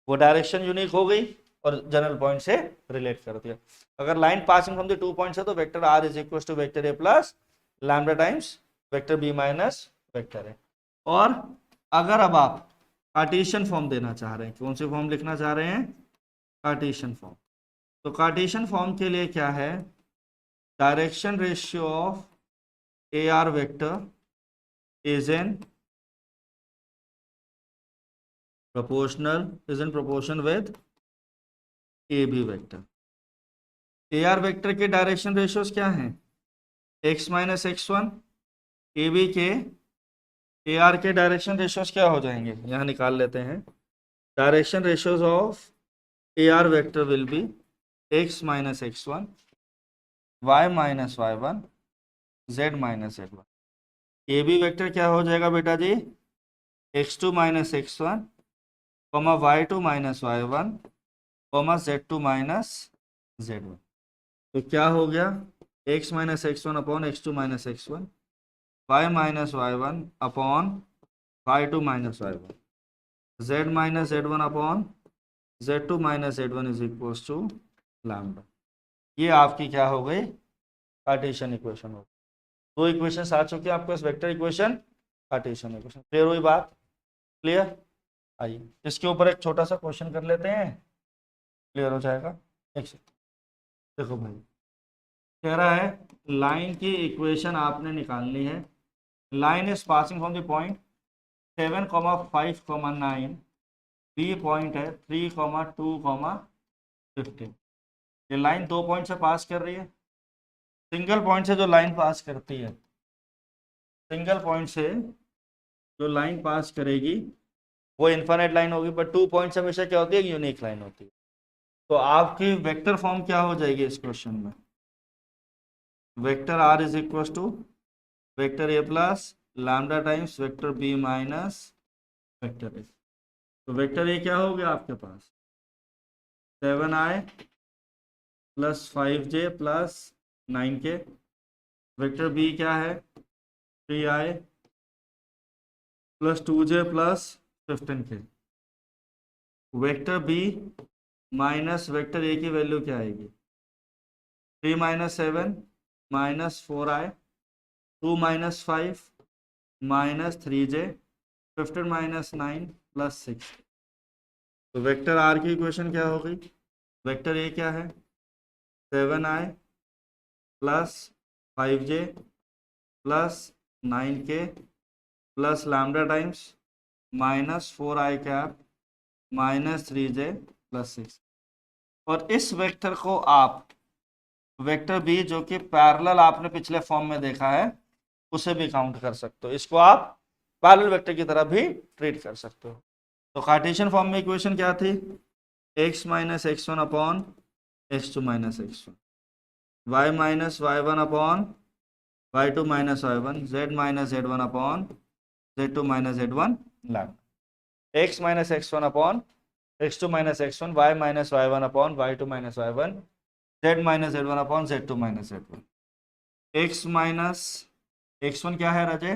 वो डायरेक्शन यूनिक हो गई और जनरल पॉइंट से रिलेट कर दिया। अगर line passing from the 2 points है तो vector are is equal to vector A plus lambda times vector B minus vector ए। और अगर अब आप कार्टेशियन फॉर्म देना चाह रहे हैं, कौन सी फॉर्म लिखना चाह रहे हैं, कार्टेशियन फॉर्म। तो कार्टेशियन फॉर्म के लिए क्या है, direction ratio of A R vector is in proportion with a B vector. A R vector के डायरेक्शन रेशियोज क्या हैं, x minus x one. A B के ए आर के डायरेक्शन रेशियोज क्या हो जाएंगे, यहाँ निकाल लेते हैं। Direction ratios of A R vector will be x minus x one, y minus Y one, z minus Z one. A B vector क्या हो जाएगा बेटा जी, x2 minus x one, comma y2 minus Y one, comma z2 minus z1। तो क्या हो गया, x minus x one upon x2 minus x one, y minus Y one upon y2 minus Y one, z minus z1 upon z2 minus z1 is equal to lambda. ये आपकी क्या हो गई, Cartesian equation हो गई। 2 equation आ चुके हैं आपके पास, vector equation, Cartesian equation. Clear हुई बात, क्लियर। आइए इसके ऊपर एक छोटा सा क्वेश्चन कर लेते हैं, क्लियर हो जाएगा। एक सेकंड, देखो भाई कह रहा है लाइन की इक्वेशन आपने निकालनी है। Line is passing from the point 7, 5, 9, b point है 3, 2, 15। ये लाइन 2 पॉइंट से पास कर रही है। सिंगल पॉइंट से जो लाइन पास करती है, सिंगल पॉइंट से जो लाइन पास करेगी वो इनफाइनाइट लाइन होगी, बट 2 पॉइंट से हमेशा क्या होती है, यूनिक लाइन होती है। तो आपकी वेक्टर फॉर्म क्या हो जाएगी इस क्वेश्चन में, vector are is equal to vector A plus lambda times vector B minus vector ए। तो वेक्टर ए क्या हो गया आपके पास, 7i plus 5j plus 9k। Vector B क्या है, 3i plus 2j plus 15k। Vector B minus vector a की value क्या आएगी, 3 minus 7 minus 4i, 2 minus 5 minus 3j, 15 minus 9 plus 6। तो वेक्टर आर की इक्वेशन क्या हो गई, वेक्टर ए क्या है, 7i plus 5j plus 9k plus lambda times minus 4i cap minus 3j plus 6। और इस वेक्टर को आप वेक्टर बी जो कि पैरेलल आपने पिछले फॉर्म में देखा है उसे भी काउंट कर सकते हो, इसको आप पैरेलल वेक्टर की तरह भी ट्रीट कर सकते हो। तो कार्टेशियन फॉर्म में इक्वेशन क्या थी, x minus x one upon x two minus x one, y minus Y one upon y two minus Y one, z minus Z one upon z two minus Z one lambda, x minus x one upon x two minus x one, y minus Y one upon y two minus Y one, z minus Z one upon z two minus Z one, x minus x one क्या है राजे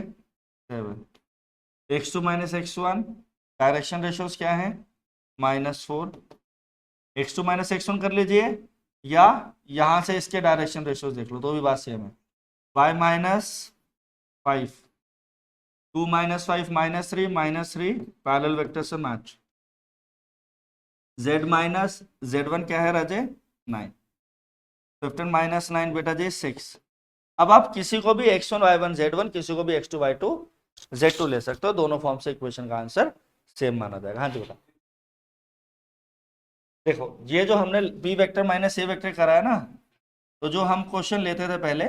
7, x two minus x one direction ratios क्या है -4, x two minus x one कर लीजिए या यहाँ से इसके डायरेक्शन रेशियोज देख लो तो भी बात सेम है, y minus 5, 2 minus 5 minus three parallel vector से मैच, z माइनस z1 क्या है राजे 9, 15 माइनस 9 बेटा जी 6। अब आप किसी को भी x1 y1 z1 किसी को भी x2 y2 z2 ले सकते हो, दोनों फॉर्म से इक्वेशन का आंसर सेम माना जाएगा। हाँ जी बेटा, देखो ये जो हमने b vector minus a vector करा है ना, तो जो हम क्वेश्चन लेते थे पहले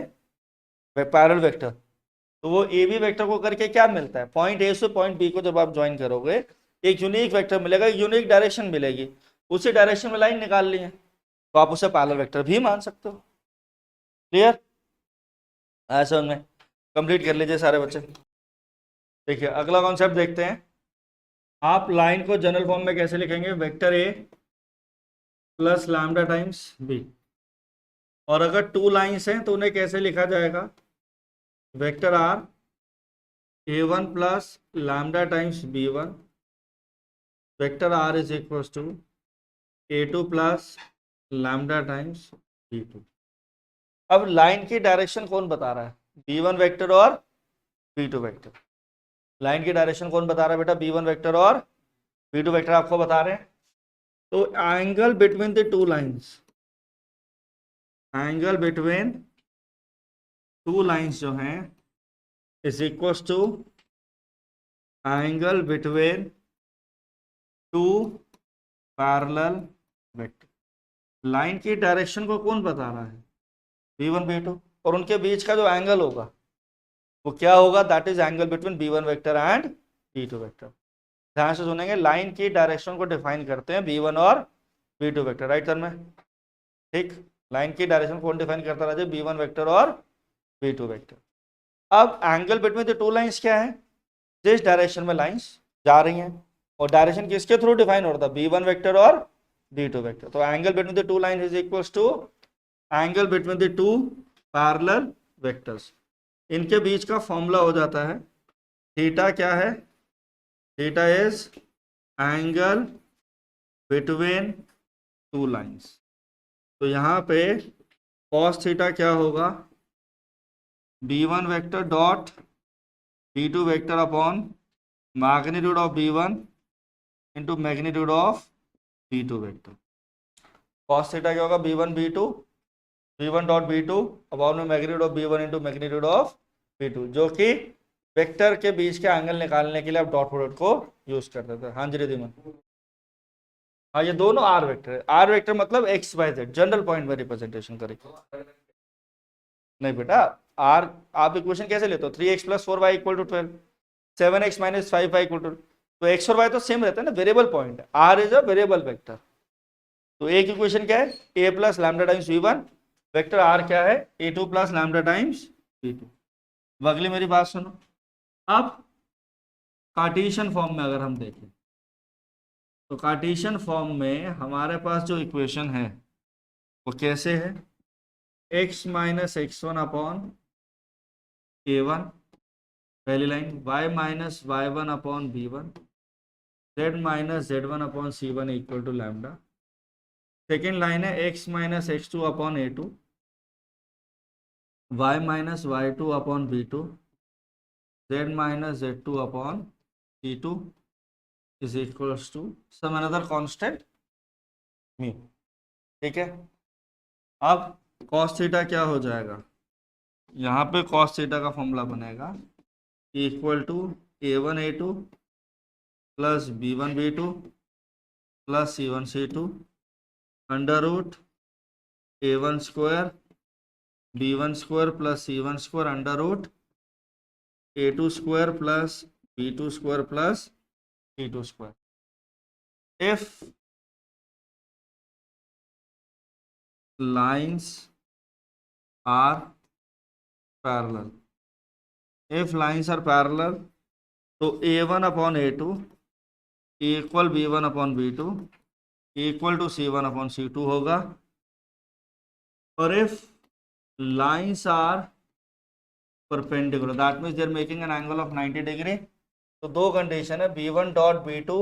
पैरेलल वेक्टर, तो वो ए बी वेक्टर को करके क्या मिलता है, पॉइंट ए से पॉइंट बी को जब आप ज्वाइन करोगे एक यूनिक वेक्टर मिलेगा, एक यूनिक डायरेक्शन मिलेगी, उसी डायरेक्शन में लाइन निकाल ली है तो आप उसे पैरेलल वेक्टर भी मान सकते हो। क्लियर, ऐसा उनमें कंप्लीट कर लीजिए सारे बच्चे। देखिए अगला कॉन्सेप्ट देखते हैं, आप लाइन को जनरल फॉर्म में कैसे लिखेंगे, वेक्टर ए प्लस लैम्डा टाइम्स बी, और अगर टू लाइन्स हैं तो उन्हें कैसे लिखा जाएगा, vector r a1 plus lambda times b1, vector are is equal to a2 plus lambda times b2। अब लाइन की डायरेक्शन कौन बता रहा है, b1 वेक्टर और b2 वेक्टर, लाइन की डायरेक्शन कौन बता रहा है बेटा, b1 वेक्टर और b2 वेक्टर आपको बता रहे हैं। तो angle between the two lines, angle between two lines जो हैं is equal to angle between two parallel vector. Line की डायरेक्शन को कौन बता रहा है, b1 b2, और उनके बीच का जो एंगल होगा वो क्या होगा, that is angle between b1 vector and b2 vector. ध्यान से सुनेंगे, लाइन की डायरेक्शन को डिफाइन करते हैं b1 और b2 वेक्टर, राइट सर में, ठीक, लाइन की डायरेक्शन कौन डिफाइन करता रहा, b1 वेक्टर और b2 वेक्टर। अब angle between the two lines क्या है, जिस डायरेक्शन में लाइंस जा रही हैं, और डायरेक्शन किसके थ्रू डिफाइन हो रहा था, b1 वेक्टर और b2 वेक्टर। तो angle between the two line is equals to angle between the two parallel vectors, इनके बीच का फॉर्मूला हो जाता है थीटा, क्या है, theta is angle between two lines. तो यहाँ पे cos थीटा क्या होगा, b1 vector dot b2 vector upon magnitude of b1 into magnitude of b2 vector. cos theta क्या होगा, b1 डॉट b2 अपॉन में magnitude of b1 into magnitude of b2, जो कि वेक्टर के बीच के एंगल निकालने के लिए आप डॉट प्रोडक्ट को यूज करते थे। हाँ जी रिधिमा, हाँ ये दोनों आर वेक्टर है, आर वेक्टर मतलब x Y z general point में रिप्रेजेंटेशन करेंगे। नहीं बेटा, आर आप इक्वेशन कैसे लेते हो, 3x plus 4y equal to 12, 7x minus 5y equal to, तो एक्स और वाई तो सेम रहता है ना, वेरिएबल पॉइंट है, R is a variable vector. तो एक इक्वेशन क्या है, A plus lambda times v1, vector are क्या है, a2 plus lambda times v2। अगली मेरी बात सुनो, अब कार्टेशियन फॉर्म में अगर हम देखें तो कार्टेशियन फॉर्म में हमारे पास जो इक्वेशन है वो कैसे है, x minus x one upon a1 पहली line, y minus Y one upon b1, z minus z1 upon c1 equal to lambda, second line है x minus x two upon a two, y minus y two upon b two, z minus z two upon e two is equals to some another constant mu. ठीक है, अब cos theta क्या हो जाएगा, यहाँ पे cos theta का formula बनेगा equal to a1 a2 plus b1 b2 plus c1 c2 under root a1 square b1 square plus c1 square under root a2 square plus b2 square plus c2 square. If lines are parallel, if lines are parallel तो a1 upon a2 equal b1 upon b2 equal to c1 upon c2 होगा। और if lines are perpendicular that means they are making an angle of 90 degree, तो दो condition है, b1 dot b2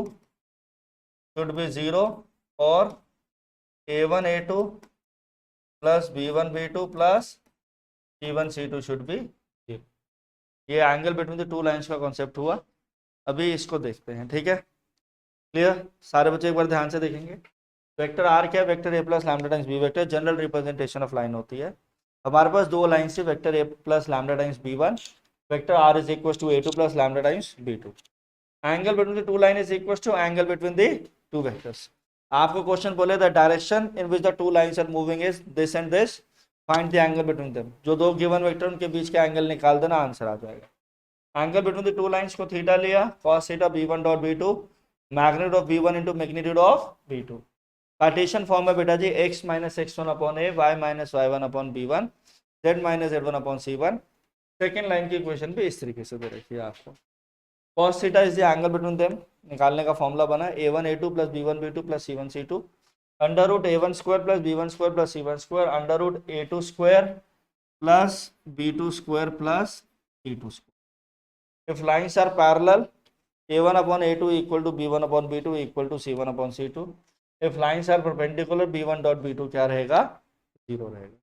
should be 0 और a1 a2 plus b1 b2 plus c1 c2 should be 0। ये angle between the two lines का concept हुआ। अभी इसको देखते हैं, ठीक है, क्लियर। सारे बच्चे एक बार ध्यान से देखेंगे। वेक्टर आर क्या है, vector A plus lambda times B vector general representation of line होती है। हमारे पास दो लाइन से vector A plus lambda times b one, vector are is equal to a two plus lambda times b two. Angle between the two line is equal to angle between the two vectors. आपको question बोले the direction in which the two lines are moving is this and this, find the angle between them. जो दो given vector उनके बीच का angle निकाल देना, answer आ जाएगा। Angle between the two lines को थीटा लिया, cos theta b1 dot b2 magnitude of b1 into magnitude of b2। Partition form है बेटा जी, x minus x1 upon a, y minus y1 upon b1, z minus z1 upon c1। Second line की equation भी इस तरीके से दे रखी है आपको। cos theta is the angle between them, निकालने का फॉर्मूला बना a1 a2 plus b1 b2 plus c1 c2 under root a1 square plus b1 square plus c1 square under root a2 square plus b2 square plus c2 square. If lines are parallel a1 upon a2 equal to b1 upon b2 equal to c1 upon c2। If lines are perpendicular b1 dot b2 क्या रहेगा, 0 रहेगा।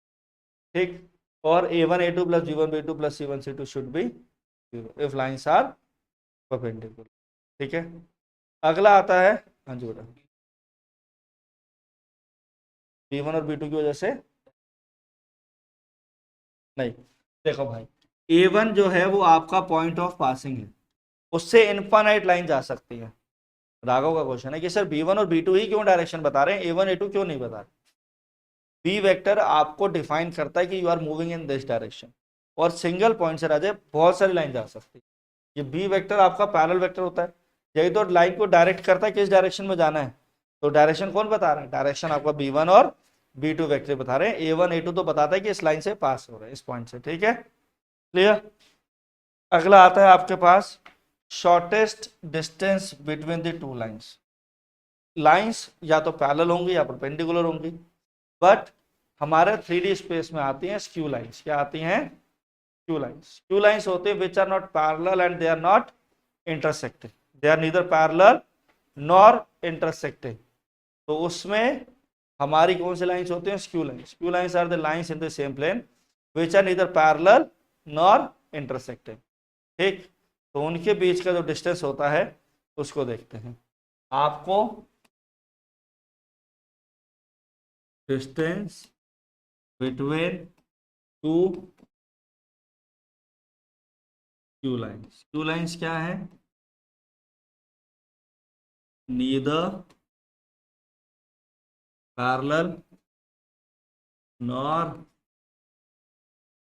ठीक, और a1 a2 plus b1 b2 plus c1 c2 should be 0 if lines are perpendicular. ठीक है, अगला आता है, हाँ जी बेटा, b1 और b2 की वजह से नहीं। देखो भाई, a1 जो है वो आपका पॉइंट ऑफ पासिंग है, उससे इनफाइनाइट लाइन जा सकती है। राघव का क्वेश्चन है कि सर b1 और b2 ही क्यों डायरेक्शन बता रहे हैं, a1 a2 क्यों नहीं बता रहे। बी वेक्टर आपको डिफाइन करता है कि you are moving in this direction, और सिंगल पॉइंट से राजे बहुत सारी लाइन जा सकती है। ये बी वेक्टर आपका पैरेलल वेक्टर होता है, यही तो लाइन को डायरेक्ट करता है किस डायरेक्शन में जाना है। तो डायरेक्शन कौन बता रहा है, डायरेक्शन आपका b1 और b2 वेक्टर बता रहे हैं। a1 a2 तो बताता है कि इस लाइन से पास हो रहा है, इस पॉइंट से। ठीक है, क्लियर। अगला आता है आपके पास shortest distance between the two lines. Lines या तो पैरेलल होंगी या परपेंडिकुलर होंगी, बट हमारे 3D स्पेस में आती हैं स्क्यू लाइंस। क्या आती हैं, स्क्यू लाइंस। स्क्यू लाइंस होते हैं which are not parallel and they are not intersecting, they are neither parallel nor intersecting. तो उसमें हमारी कौन सी लाइंस होती हैं, skew lines. Skew lines are the lines in the same plane which are neither parallel nor intersecting. ठीक, तो उनके बीच का जो डिस्टेंस होता है उसको देखते हैं। आपको distance between to Q lines. Q lines क्या है, नीदर पैरेलल नॉर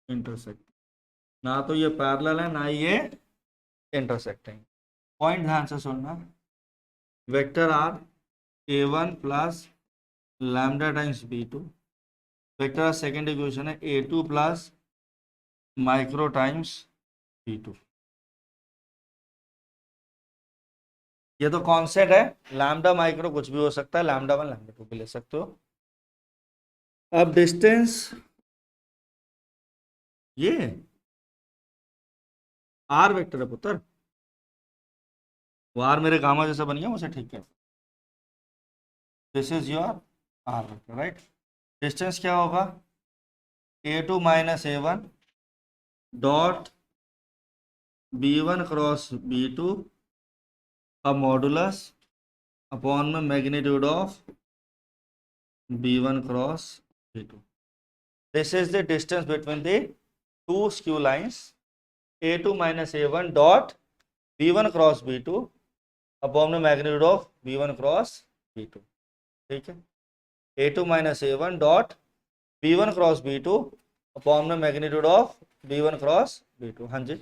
इंटरसेक्ट, ना तो ये पैरेलल है ना ये इंटरसेक्टिंग। पॉइंट ध्यान से सुनना, vector r a1 plus lambda times b2, vector second equation है a2 plus micro times b2। ये तो कॉन्सेप्ट है, लैम्डा माइक्रो कुछ भी हो सकता है, लैम्डा 1 लैम्डा 2 भी ले सकते हो। अब डिस्टेंस ये आर वेक्टर है पुत्र, वो आर मेरे गामा जैसा बन गया, उसे ठीक है। This is your r vector, right. Distance क्या होगा, A2 minus A1 dot B1 cross B2 का मॉडुलस अपॉन में magnitude of B1 cross B2। This is the distance between the two skew lines A2 minus A1 dot B1 cross B2 upon में magnitude of B1 cross B2। ठीक है, A2 minus A1 dot B1 cross B2 upon में magnitude of B1 cross B2। हाँ जी,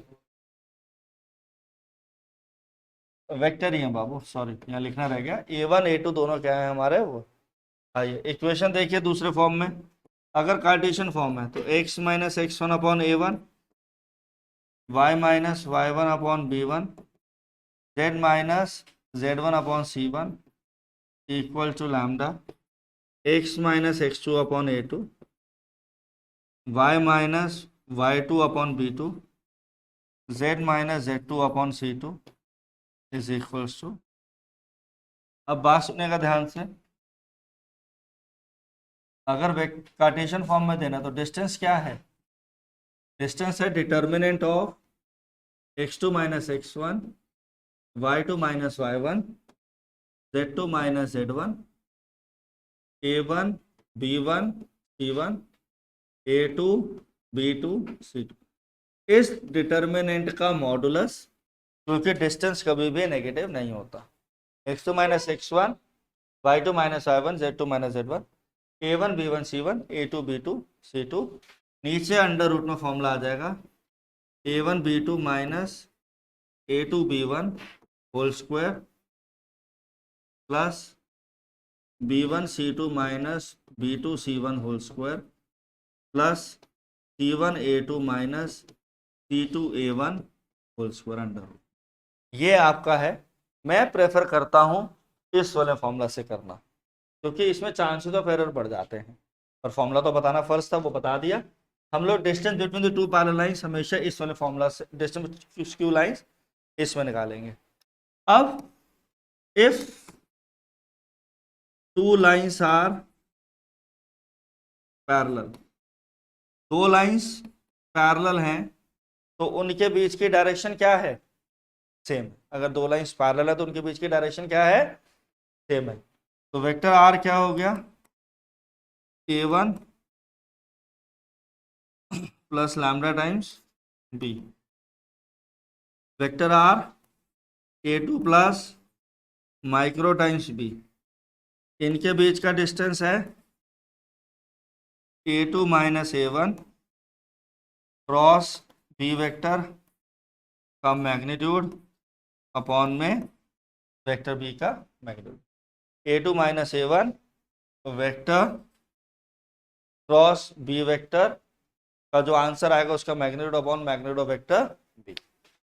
vector ही है बाबू, sorry यहाँ लिखना रह गया। A1 A2 दोनों क्या है हमारे वो। आइए इक्वेशन देखिए दूसरे फॉर्म में, अगर कार्टेशियन फॉर्म है तो x minus x1 upon A1, y minus y1 upon B1, z minus z1 upon C1 equal to lambda, x minus x2 upon A2, y minus y2 upon B2, z minus z2 upon C2 is equals to. अब बात सुनेगा ध्यान से, अगर Cartesian form में देना तो distance क्या है, डिस्टेंस है determinant of x2 minus x1, y2 minus y1, z2 minus z1, a1 b1 c1, a2 b2 c2। इस डिटर्मिनेंट का मॉडुलस, क्योंकि डिस्टेंस कभी भी नेगेटिव नहीं होता, x2 minus x1, y2 minus y1, z2 minus z1, a1 b1 c1, a2 b2 c2। नीचे under root में formula आ जाएगा a1 b2 minus a2 b1 whole square plus b1 c2 minus b2 c1 whole square plus c1 a2 minus c2 a1 whole square under root. ये आपका है। मैं prefer करता हूँ इस वाले फॉर्मूला से करना, क्योंकि इसमें चांसेस ऑफ एरर बढ़ जाते हैं, और फॉर्मूला तो बताना फर्स्ट था, वो बता दिया। हम लोग distance between the two parallel lines हमेशा इस वाले फॉर्मूला से, डिस्टेंस स्क्यू लाइंस इसमें निकालेंगे। अब if two lines are parallel, दो लाइंस पैरेलल हैं तो उनके बीच की डायरेक्शन क्या है, सेम। अगर दो लाइंस पैरेलल है तो उनके बीच की डायरेक्शन क्या है, सेम है। तो वेक्टर आर क्या हो गया, a1 plus lambda times b, vector r a2 plus micro times b। इनके बीच का डिस्टेंस है a2 minus a1 cross b vector का मैग्नीट्यूड अपॉन में वेक्टर b का magnitude. a2 minus a1 vector cross b vector का जो answer आएगा उसका magnitude upon magnitude of vector b।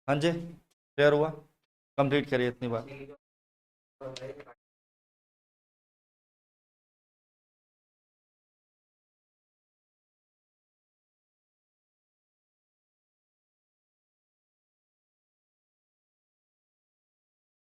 हाँ जी, क्लियर हुआ, कंप्लीट करिए इतनी बात।